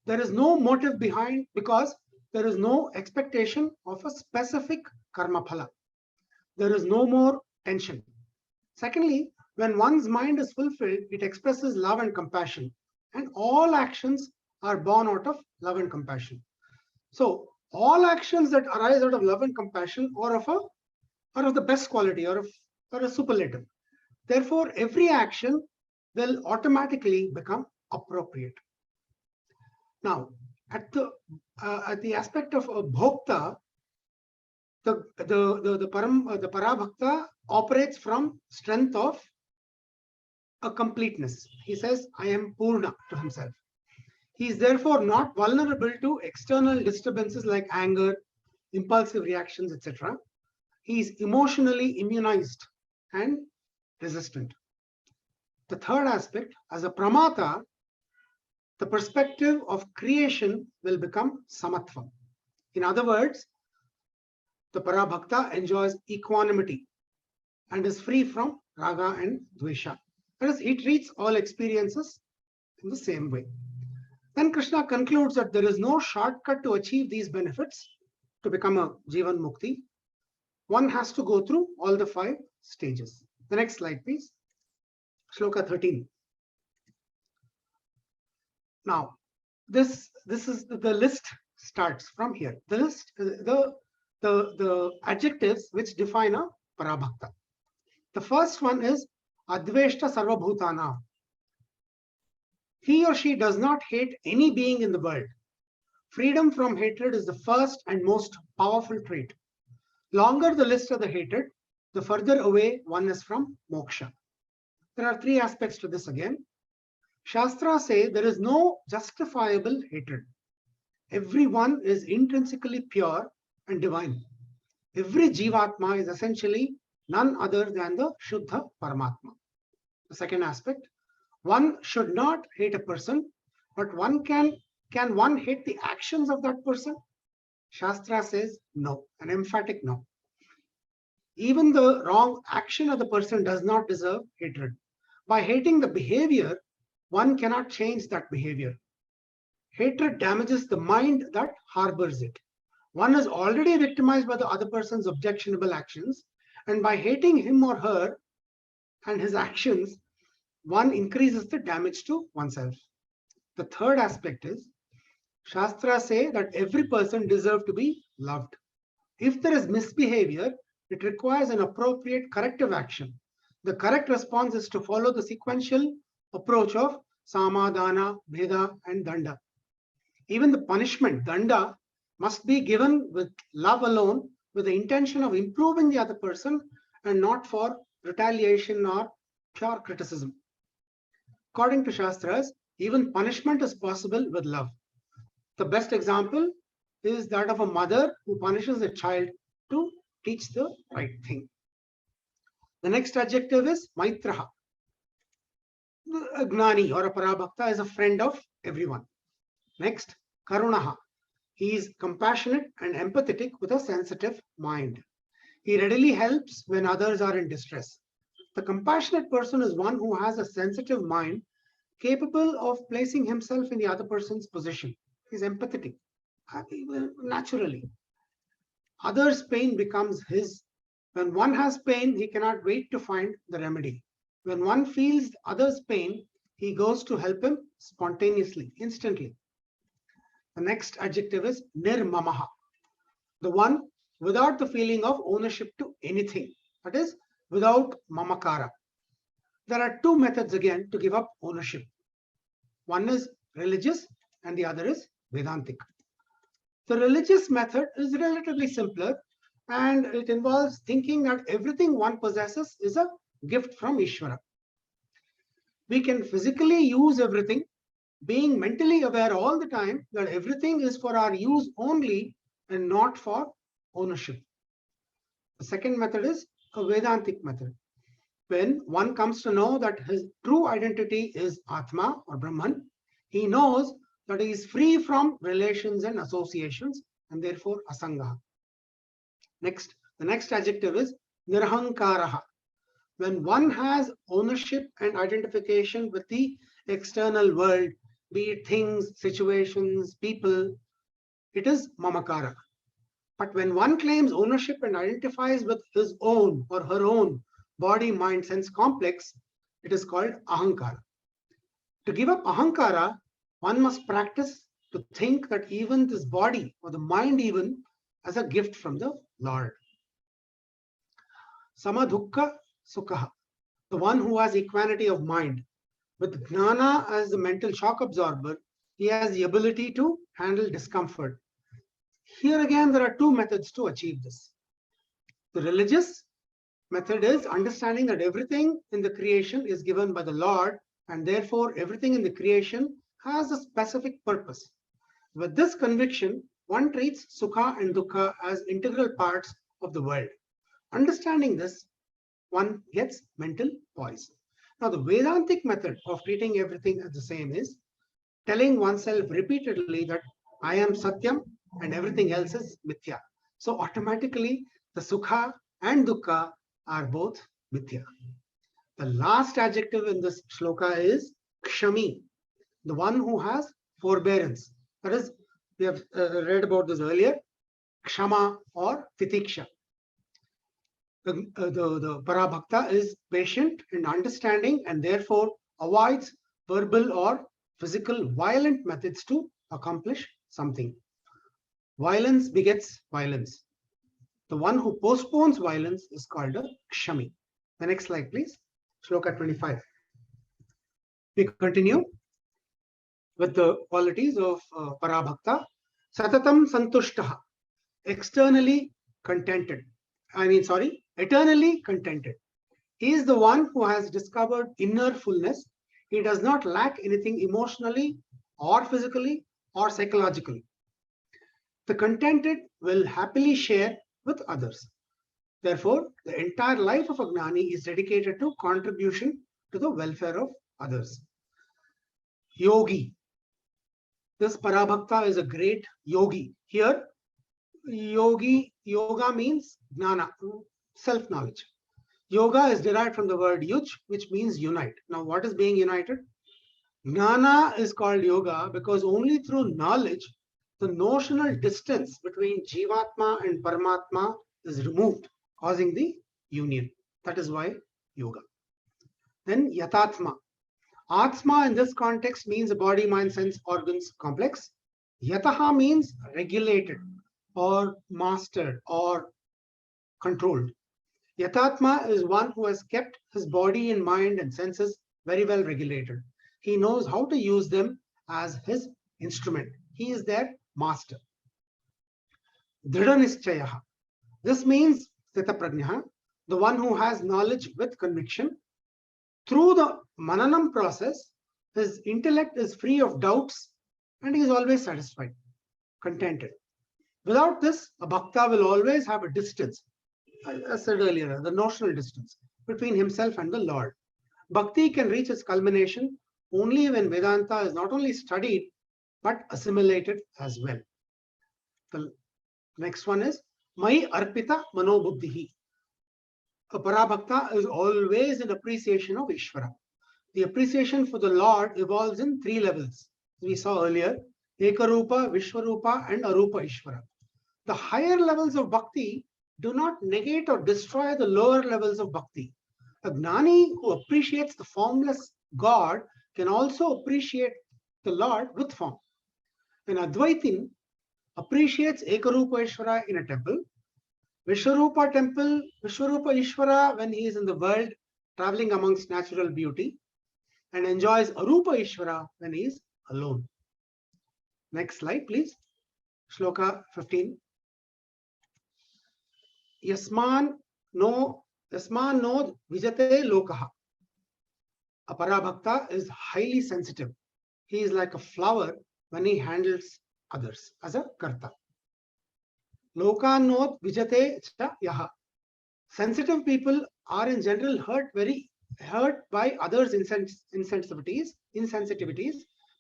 There is no motive behind, because there is no expectation of a specific karma phala. There is no more tension. Secondly, when one's mind is fulfilled, it expresses love and compassion, and all actions are born out of love and compassion. So all actions that arise out of love and compassion are of the best quality, or a superlative. Therefore, every action will automatically become appropriate. Now, at the aspect of a bhokta, the parabhakta operates from strength of a completeness. He says, I am Purna to himself. He is therefore not vulnerable to external disturbances like anger, impulsive reactions, etc. He is emotionally immunized and resistant. The third aspect, as a pramata, the perspective of creation will become samatvam. In other words, the parabhakta enjoys equanimity and is free from raga and dvesha. That is, he treats all experiences in the same way. Then Krishna concludes that there is no shortcut to achieve these benefits to become a Jivan Mukti. One has to go through all the 5 stages. The next slide, please. Shloka 13. Now, this is the list starts from here. The list, the adjectives which define a Parabhakta. The first one is Adveshta Sarvabhutana. He or she does not hate any being in the world. Freedom from hatred is the first and most powerful trait. Longer the list of the hated, the further away one is from moksha. There are 3 aspects to this again. Shastras say there is no justifiable hatred. Everyone is intrinsically pure and divine. Every Jivatma is essentially none other than the Shuddha Paramatma. The second aspect, one should not hate a person, but one can one hate the actions of that person? Shastra says no, an emphatic no. Even the wrong action of the person does not deserve hatred. By hating the behavior, one cannot change that behavior. Hatred damages the mind that harbors it. One is already victimized by the other person's objectionable actions, and by hating him or her and his actions, one increases the damage to oneself. The third aspect is, Shastras say that every person deserves to be loved. If there is misbehavior, it requires an appropriate corrective action. The correct response is to follow the sequential approach of Samadana, Bheda, and Danda. Even the punishment, Danda, must be given with love alone, with the intention of improving the other person and not for retaliation or pure criticism. According to Shastras, even punishment is possible with love. The best example is that of a mother who punishes a child to teach the right thing. The next adjective is Maitraha. A Gnani or a Parabhakta is a friend of everyone. Next, Karunaha. He is compassionate and empathetic with a sensitive mind. He readily helps when others are in distress. The compassionate person is one who has a sensitive mind, capable of placing himself in the other person's position. He is empathetic, naturally. Others' pain becomes his. When one has pain, he cannot wait to find the remedy. When one feels others' pain, he goes to help him spontaneously, instantly. The next adjective is Nirmamaha, the one without the feeling of ownership to anything, that is, without mamakara. There are 2 methods again to give up ownership. One is religious and the other is Vedantic. The religious method is relatively simpler, and it involves thinking that everything one possesses is a gift from Ishvara. We can physically use everything, being mentally aware all the time that everything is for our use only and not for ownership. The second method is a Vedantic method. When one comes to know that his true identity is Atma or Brahman, he knows that he is free from relations and associations and therefore Asanga. Next, the next adjective is Nirhankaraha. When one has ownership and identification with the external world, be it things, situations, people, it is Mamakara. But when one claims ownership and identifies with his own or her own body, mind, sense complex, it is called Ahankara. To give up Ahankara, one must practice to think that even this body or the mind even as a gift from the Lord. Samadhukka Sukha, the one who has equanimity of mind. With Gnana as the mental shock absorber, he has the ability to handle discomfort. Here again, there are 2 methods to achieve this. The religious method is understanding that everything in the creation is given by the Lord, and therefore everything in the creation has a specific purpose. With this conviction, one treats Sukha and Dukkha as integral parts of the world. Understanding this, one gets mental poise. Now, the Vedantic method of treating everything as the same is telling oneself repeatedly that I am Satyam and everything else is Mithya. So automatically, the Sukha and Dukkha are both Mithya. The last adjective in this shloka is Kshami. the one who has forbearance. That is, we have read about this earlier, Kshama or Titiksha. The Parabhakta is patient and understanding and therefore avoids verbal or physical violent methods to accomplish something. Violence begets violence. The one who postpones violence is called a Kshami. The next slide, please. Shloka 25. We continue with the qualities of Parabhakta. Satatam Santushtaha, externally contented. Eternally contented. He is the one who has discovered inner fullness. He does not lack anything emotionally or physically or psychologically. The contented will happily share with others. Therefore, the entire life of a Gnani is dedicated to contribution to the welfare of others. Yogi. This Parabhakta is a great yogi. Here, yoga means gnana, self-knowledge. Yoga is derived from the word yuj, which means unite. Now, what is being united? Gnana is called yoga because only through knowledge, the notional distance between Jivatma and Paramatma is removed, causing the union. That is why yoga. Then Yatatma. Atma in this context means a body, mind, sense, organs complex. Yataha means regulated or mastered or controlled. Yatatma is one who has kept his body and mind and senses very well regulated. He knows how to use them as his instrument. He is their master. Dridhanischayaha. This means Stitaprajnaha, the one who has knowledge with conviction. Through the Mananam process, his intellect is free of doubts and he is always satisfied, contented. Without this, a Bhakta will always have a distance, as I said earlier, the notional distance between himself and the Lord. Bhakti can reach its culmination only when Vedanta is not only studied, but assimilated as well. The next one is Mai Arpita Manobuddhihi. A Parabhakta is always in appreciation of Ishvara. The appreciation for the Lord evolves in three levels. We saw earlier, Ekarupa, Vishwarupa, and Arupa Ishvara. The higher levels of bhakti do not negate or destroy the lower levels of bhakti. A Gnani who appreciates the formless God can also appreciate the Lord with form. An Advaitin appreciates Ekarupa Ishvara in a temple, Vishwarupa Ishvara when he is in the world traveling amongst natural beauty, and enjoys Arupa Ishvara when he is alone. Next slide, please. Shloka 15. Yasman no vijate lokaha. A Parabhakta is highly sensitive. He is like a flower when he handles others as a karta. Lokanod vijate cha yaha. Sensitive people are in general hurt by others' insensitivities,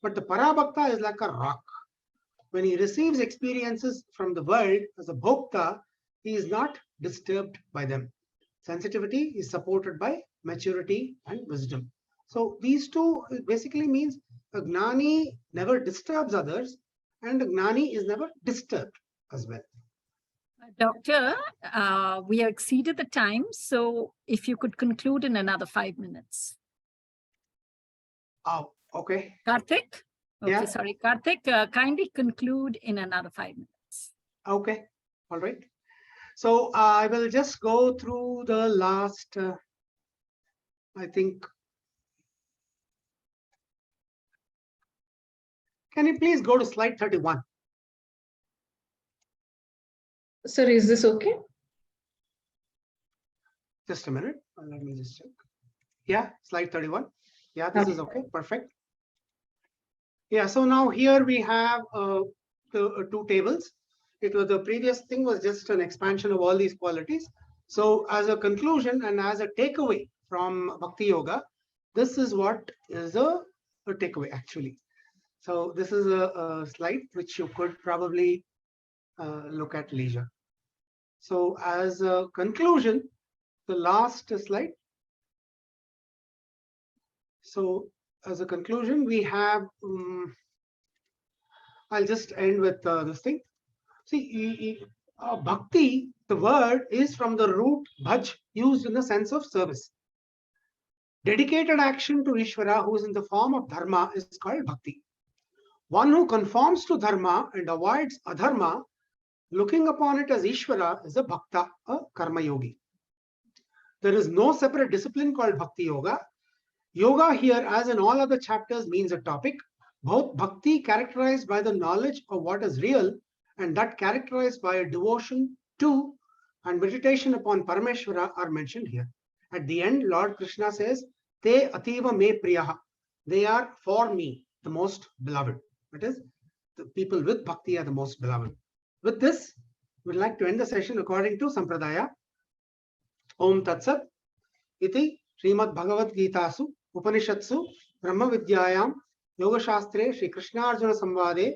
but the Parabhakta is like a rock. When he receives experiences from the world as a bhokta, he is not disturbed by them. Sensitivity is supported by maturity and wisdom. So these two basically means a Gnani never disturbs others and a Gnani is never disturbed as well. Doctor, we have exceeded the time, so if you could conclude in another 5 minutes. Oh, okay. Karthik? Okay, Yeah. sorry, Karthik, kindly conclude in another 5 minutes. Okay, all right. So I will just go through the last, I think. Can you please go to slide 31? Sir, is this okay? Just a minute. Let me just check. Yeah, slide 31. Yeah, this is okay. Perfect. Yeah, so now here we have the two tables. The previous thing was just an expansion of all these qualities. So as a conclusion and as a takeaway from Bhakti Yoga, this is what is a takeaway actually. So this is a slide which you could probably look at leisure. So as a conclusion, the last slide. So as a conclusion, we have, I'll just end with this thing. See, bhakti, the word is from the root bhaj, used in the sense of service. Dedicated action to Ishvara, who is in the form of dharma, is called bhakti. One who conforms to dharma and avoids adharma, looking upon it as Ishvara, is a bhakta, a karma yogi. There is no separate discipline called bhakti yoga. Yoga here, as in all other chapters, means a topic. Both bhakti, characterized by the knowledge of what is real, and that characterized by a devotion to and meditation upon Parameshvara, are mentioned here. At the end, Lord Krishna says, Te ativa me priyaha. They are for me, the most beloved. That is, the people with bhakti are the most beloved. With this, we'd like to end the session according to Sampradaya. Om Tatsat iti Srimad Bhagavadgita su Upanishatsu Brahma Vidyayam Yoga Shastre Shri Krishna Arjuna Samvade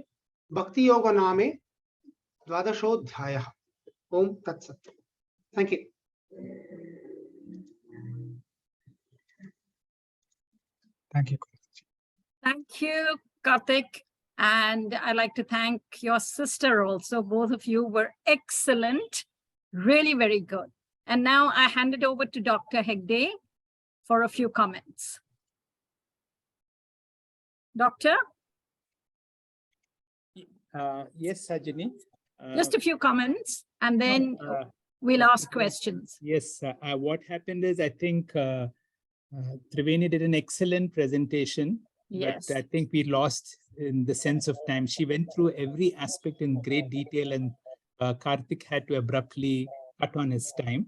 Bhakti Yoga Name Dvadashodhyaya. Om Tatsat. Thank you. Thank you. Thank you, Karthik. And I'd like to thank your sister also. Both of you were excellent, really very good. And now I hand it over to Dr. Hegde for a few comments. Doctor? Yes, Sajani. Just a few comments, and then we'll ask questions. Yes, what happened is I think Triveni did an excellent presentation, Yes. but I think we lost in the sense of time. She went through every aspect in great detail, and Karthik had to abruptly cut on his time.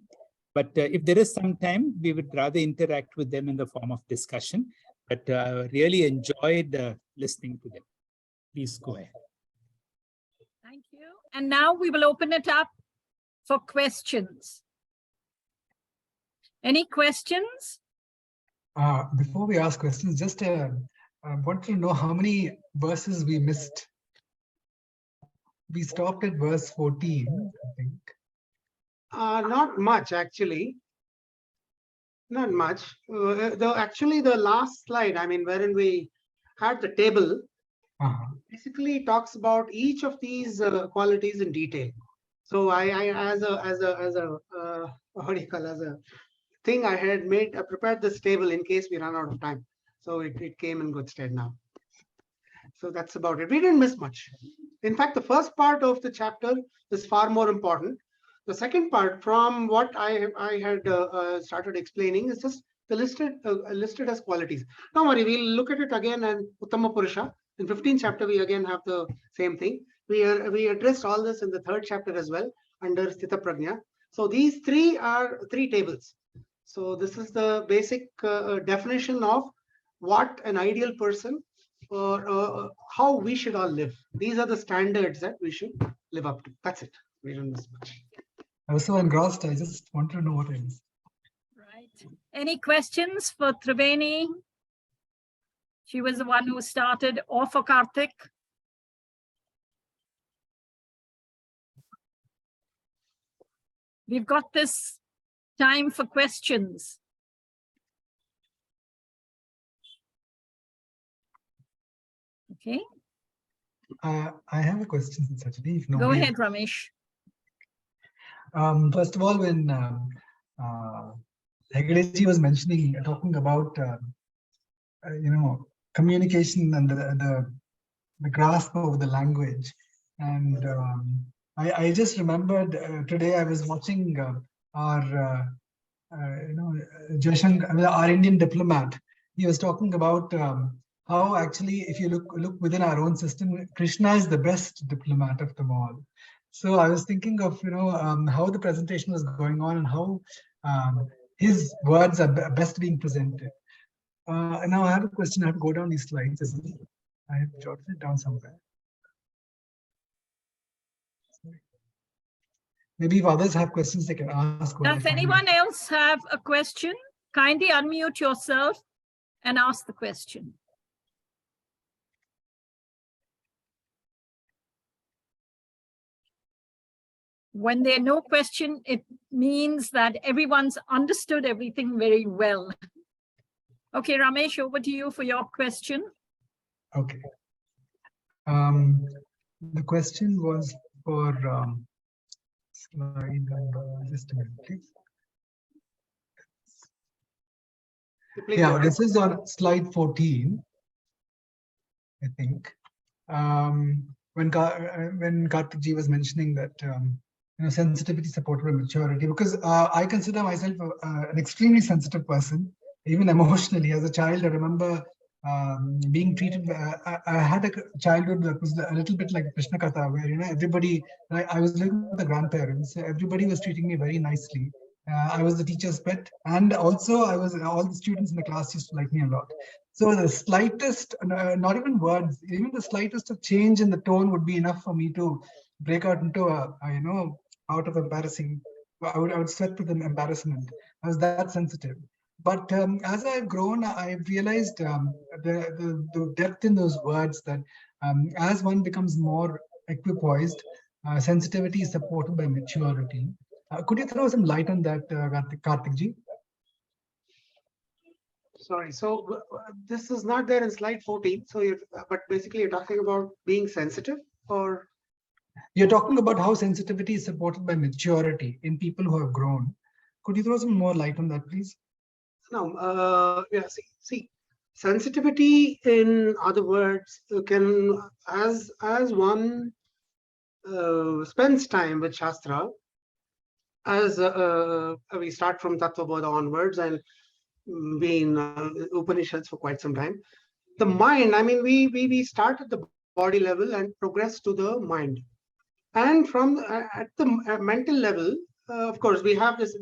But if there is some time, we would rather interact with them in the form of discussion. But really enjoyed listening to them. Please go ahead. Thank you. And now we will open it up for questions. Any questions? Before we ask questions, just I want to know how many verses we missed. We stopped at verse 14, I think. Not much, actually. Not much. Actually, the last slide, I mean, wherein we had the table, basically talks about each of these qualities in detail. So as a thing, I prepared this table in case we run out of time. So it came in good stead now. So that's about it. We didn't miss much. In fact, the first part of the chapter is far more important. The second part, from what I had started explaining, is just the listed as qualities. Don't worry, we'll look at it again, and Uttama Purusha. In 15th chapter, we again have the same thing. We addressed all this in the 3rd chapter as well, under Sthita Prajna. So these three are 3 tables. So this is the basic definition of what an ideal person, or how we should all live. These are the standards that we should live up to. That's it. We don't miss much. I was so engrossed, I just want to know what it is. Right. Any questions for Triveni? She was the one who started, or for Karthik? We've got this time for questions. Okay. I have a question, Sajani. If Go ahead, Ramesh. First of all, when Hegdeji was talking about communication and the grasp of the language, and I just remembered today I was watching our Jaishankar, our Indian diplomat. He was talking about how actually, if you look within our own system, Krishna is the best diplomat of them all. So I was thinking of how the presentation was going on and how his words are best being presented. And now I have a question. I have to go down these slides, isn't it? I have jotted it down somewhere. Sorry. Maybe if others have questions, they can ask. Does anyone else have a question? Kindly unmute yourself and ask the question. When there's no question, it means that everyone's understood everything very well. Okay, Ramesh, over to you for your question. Okay. The question was for slide number, just a minute, please. Please go Yeah, ahead. this is on slide 14, I think. When Karthik ji was mentioning that sensitivity, support, and maturity, because I consider myself an extremely sensitive person, even emotionally. As a child, I remember being treated. I had a childhood that was a little bit like Krishna Katha, where everybody. I was living with the grandparents. Everybody was treating me very nicely. I was the teacher's pet, and also all the students in the class used to like me a lot. So the slightest, not even words, even the slightest of change in the tone would be enough for me to break out into out of embarrassing. I would sweat with an embarrassment. I was that sensitive. But as I've grown, I've realized the depth in those words that as one becomes more equipoised, sensitivity is supported by maturity. Could you throw some light on that, Karthik ji? Sorry, so this is not there in slide 14. So but basically you're talking about being sensitive, or you're talking about how sensitivity is supported by maturity in people who have grown. Could you throw some more light on that, please? No, yeah. See, sensitivity, in other words, can as one spends time with Shastra, as we start from Tattva Bodha onwards and be in Upanishads for quite some time. The mind, I mean, we start at the body level and progress to the mind, and from at the mental level, of course, we have this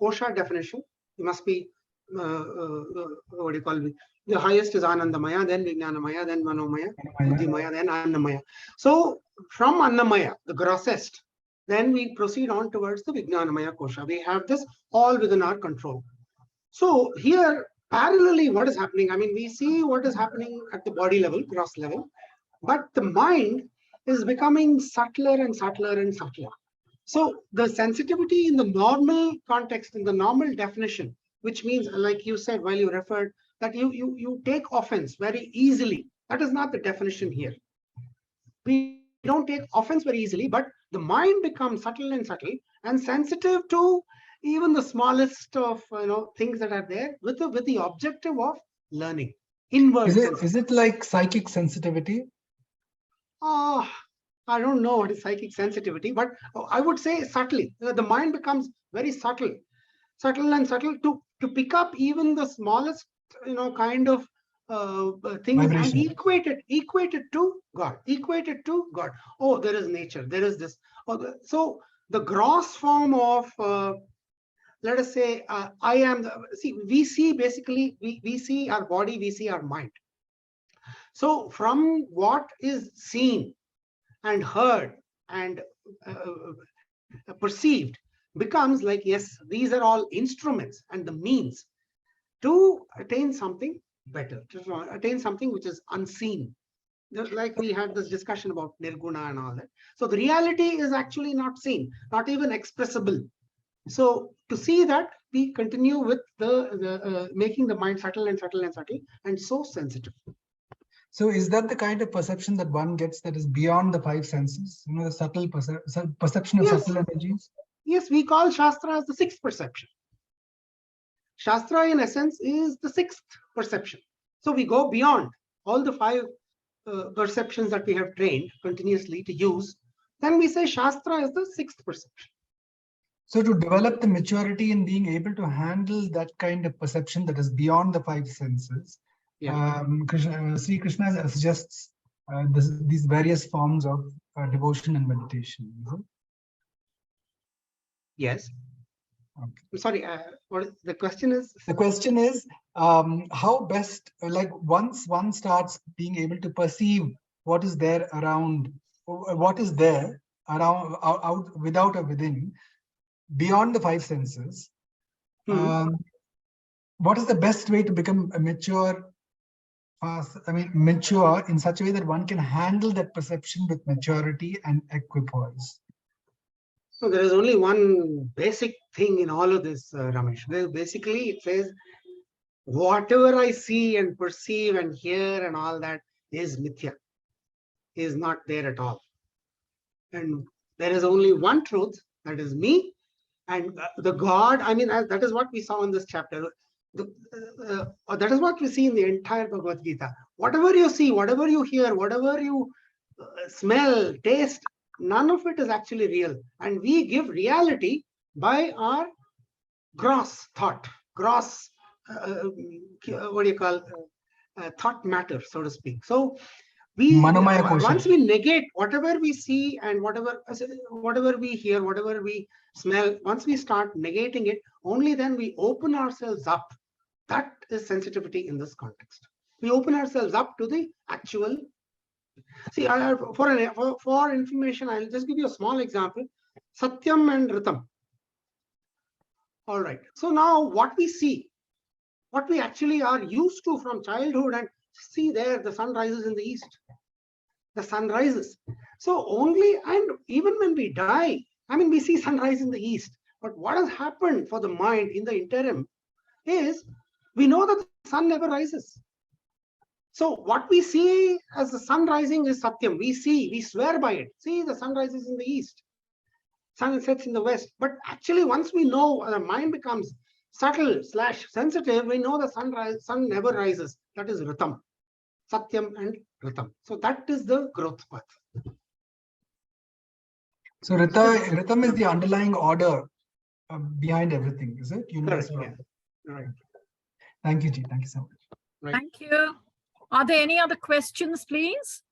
kosha definition. You must be what do you call it? The highest is Anandamaya, then Vijnanamaya, then Manomaya, Buddhimaya, then Annamaya. So from Annamaya, the grossest, then we proceed on towards the Vijnanamaya kosha. We have this all within our control. So here, parallelly, what is happening? I mean, we see what is happening at the body level, gross level, but the mind is becoming subtler and subtler and subtler. So the sensitivity in the normal context, in the normal definition, which means, like you said while you referred, that you take offense very easily. That is not the definition here. We don't take offense very easily, but the mind becomes subtle and subtle and sensitive to even the smallest of things that are there with the objective of learning. Inward. Is it like psychic sensitivity? I don't know what is psychic sensitivity, but I would say subtly. The mind becomes very subtle and subtle to pick up even the smallest, kind of things vibration, and equate it to God. Equate it to God. Oh, there is nature. There is this. So the gross form of, let us say, I am. We see basically we see our body. We see our mind. So from what is seen and heard and perceived becomes like, yes, these are all instruments and the means to attain something better, to attain something which is unseen. Just like we had this discussion about nirguna and all that. So the reality is actually not seen, not even expressible. So to see that, we continue with the making the mind subtle and subtle and subtle and so sensitive. So is that the kind of perception that one gets that is beyond the five senses? The subtle perception of subtle energies? Yes, we call Shastra as the sixth perception. Shastra, in essence, is the sixth perception. So we go beyond all the five perceptions that we have trained continuously to use. Then we say Shastra is the sixth perception. So to develop the maturity in being able to handle that kind of perception that is beyond the five senses, Sri Krishna suggests these various forms of devotion and meditation. Yes. Okay. I'm sorry, what the question is? The question is, how best, like once one starts being able to perceive what is there around, what is there around, out, without or within, beyond the five senses, what is the best way to become a mature in such a way that one can handle that perception with maturity and equipoise? So there is only one basic thing in all of this, Ramesh. Basically, it says whatever I see and perceive and hear and all that is mithya, is not there at all. And there is only one truth, that is me, and the God. I mean, that is what we saw in this chapter. That is what we see in the entire Bhagavad-gita. Whatever you see, whatever you hear, whatever you smell, taste, none of it is actually real. And we give reality by our gross thought, gross, what do you call, thought matter, so to speak. So Manomaya kosha. once we negate whatever we see and whatever we hear, whatever we smell, once we start negating it, only then we open ourselves up. That is sensitivity in this context. We open ourselves up to the actual. See, for information, I'll just give you a small example. Satyam and Ritam. All right. So now what we see, what we actually are used to from childhood, and see there, the sun rises in the east. The sun rises. So only, and even when we die, I mean, we see sunrise in the east. But what has happened for the mind in the interim is we know that the sun never rises. So what we see as the sun rising is Satyam. We see, we swear by it. See, the sun rises in the east. Sun sets in the west. But actually, once we know, the mind becomes subtle / sensitive, we know the sun never rises. That is Ritam. Satyam and Ritam. So that is the growth path. So Ritam is the underlying order behind everything, is it? Universal order. Right. Thank you, Ji. Thank you so much. Right. Thank you. Are there any other questions, please?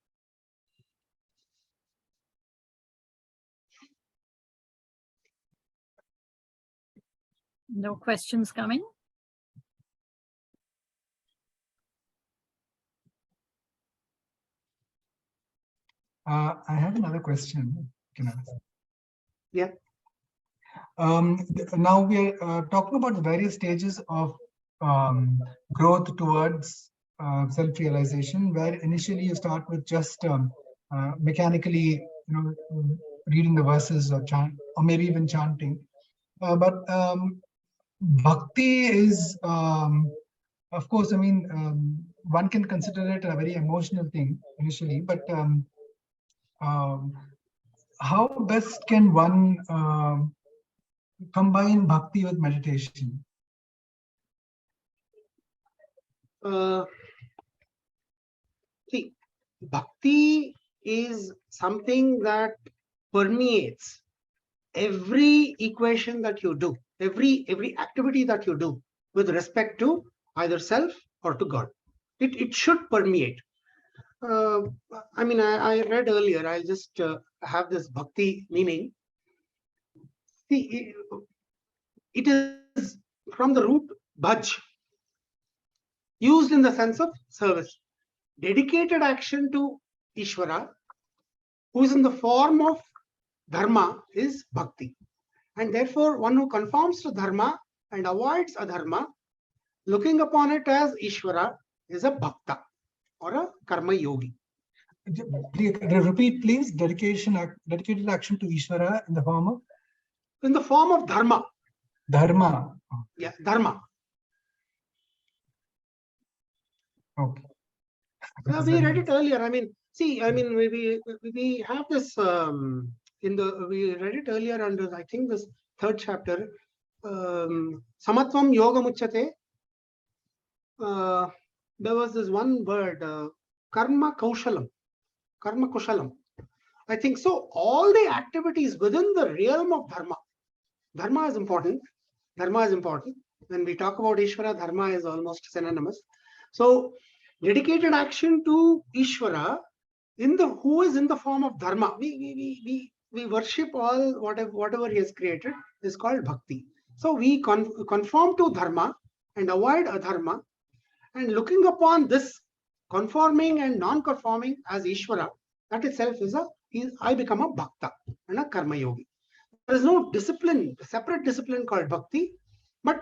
No questions coming. I have another question. Can I ask? Yeah. Now we are talking about the various stages of growth towards self-realization, where initially you start with just mechanically, reading the verses or chant, or maybe even chanting. But bhakti is, of course, I mean, one can consider it a very emotional thing initially, but how best can one combine bhakti with meditation? See, bhakti is something that permeates every equation that you do, every activity that you do with respect to either self or to God. It should permeate. I mean, I read earlier, I'll just have this bhakti meaning. See, it is from the root bhaj, used in the sense of service. Dedicated action to Ishvara, who is in the form of dharma, is bhakti. And therefore, one who conforms to dharma and avoids adharma, looking upon it as Ishvara, is a bhakta or a karma yogi. Repeat, please. Dedicated action to Ishvara in the form of? In the form of dharma. Dharma. Yeah, dharma. Okay. We read it earlier. I mean, see, I mean, we have this we read it earlier under, I think, this third chapter. Samatvam yoga muchyate. There was this one word, karma kaushalam. Karma kushalam. I think so. All the activities within the realm of dharma. Dharma is important. Dharma is important. When we talk about Ishvara, dharma is almost synonymous. So, dedicated action to Ishvara, who is in the form of dharma. We worship all whatever he has created is called bhakti. So we conform to dharma and avoid adharma, and looking upon this conforming and non-conforming as Ishvara, that itself is I become a bhakta and a karma yogi. There is no discipline, separate discipline called bhakti, but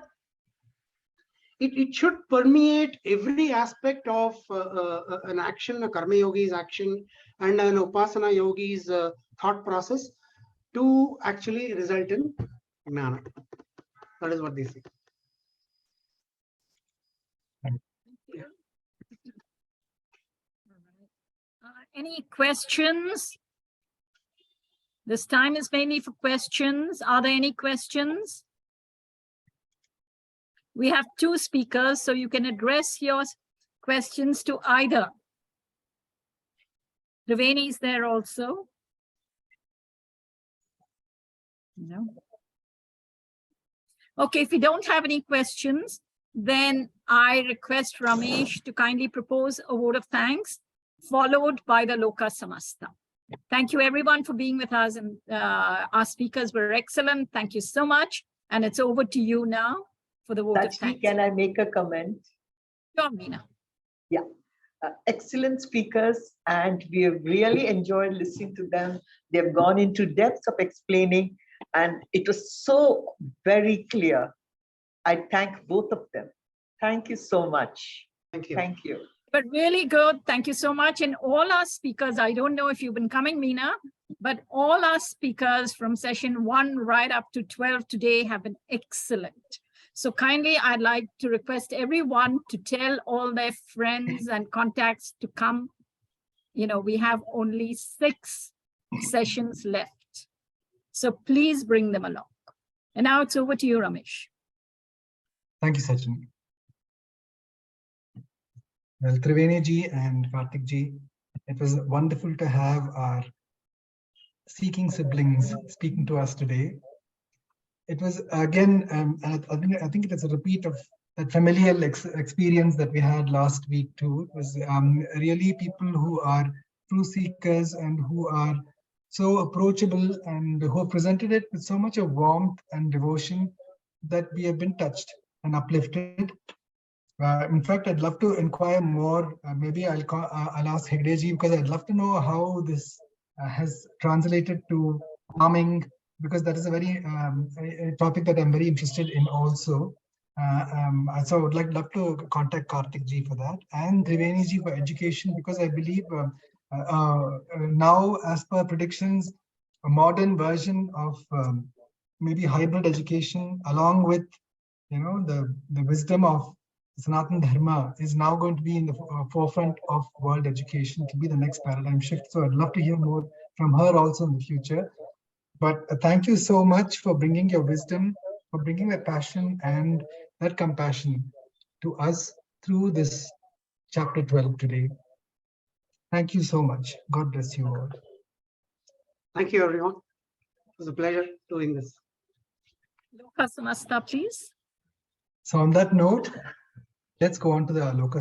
it should permeate every aspect of an action, a karma yogi's action, and an upasana yogi's thought process to actually result in jnana. That is what they say. Any questions? This time is mainly for questions. Are there any questions? We have two speakers, so you can address your questions to either. Triveni is there also. No. Okay, if you don't have any questions, then I request Ramesh to kindly propose a vote of thanks, followed by the Loka Samasta. Thank you everyone for being with us, and our speakers were excellent. Thank you so much. And it's over to you now for the vote of Sajani, thanks. can I make a comment? Sure, Meena. Yeah. Excellent speakers, and we have really enjoyed listening to them. They've gone into depths of explaining, and it was so very clear. I thank both of them. Thank you so much. Thank you. Thank you. But really good. Thank you so much. And all our speakers, I don't know if you've been coming, Meena, but all our speakers from session 1 right up to 12 today have been excellent. So kindly, I'd like to request everyone to tell all their friends and contacts to come. You know, we have only 6 sessions left. So please bring them along. And now it's over to you, Ramesh. Thank you, Sajani. Well, Triveni ji and Karthik ji, it was wonderful to have our seeking siblings speaking to us today. It was again, I think it is a repeat of that familial experience that we had last week too. It was really people who are true seekers and who are so approachable and who presented it with so much of warmth and devotion that we have been touched and uplifted. In fact, I'd love to inquire more. Maybe I'll ask Hegde ji, because I'd love to know how this has translated to farming, because that is a very a topic that I'm very interested in also. So I would love to contact Karthik ji for that, and Triveni ji for education, because I believe now, as per predictions, a modern version of maybe hybrid education, along with the wisdom of Sanatana Dharma, is now going to be in the forefront of world education, to be the next paradigm shift. So I'd love to hear more from her also in the future. But thank you so much for bringing your wisdom, for bringing that passion and that compassion to us through this chapter 12 today. Thank you so much. God bless you all. Thank you, everyone. It was a pleasure doing this. Loka Samasta, please. So on that note, let's go on to the Aloka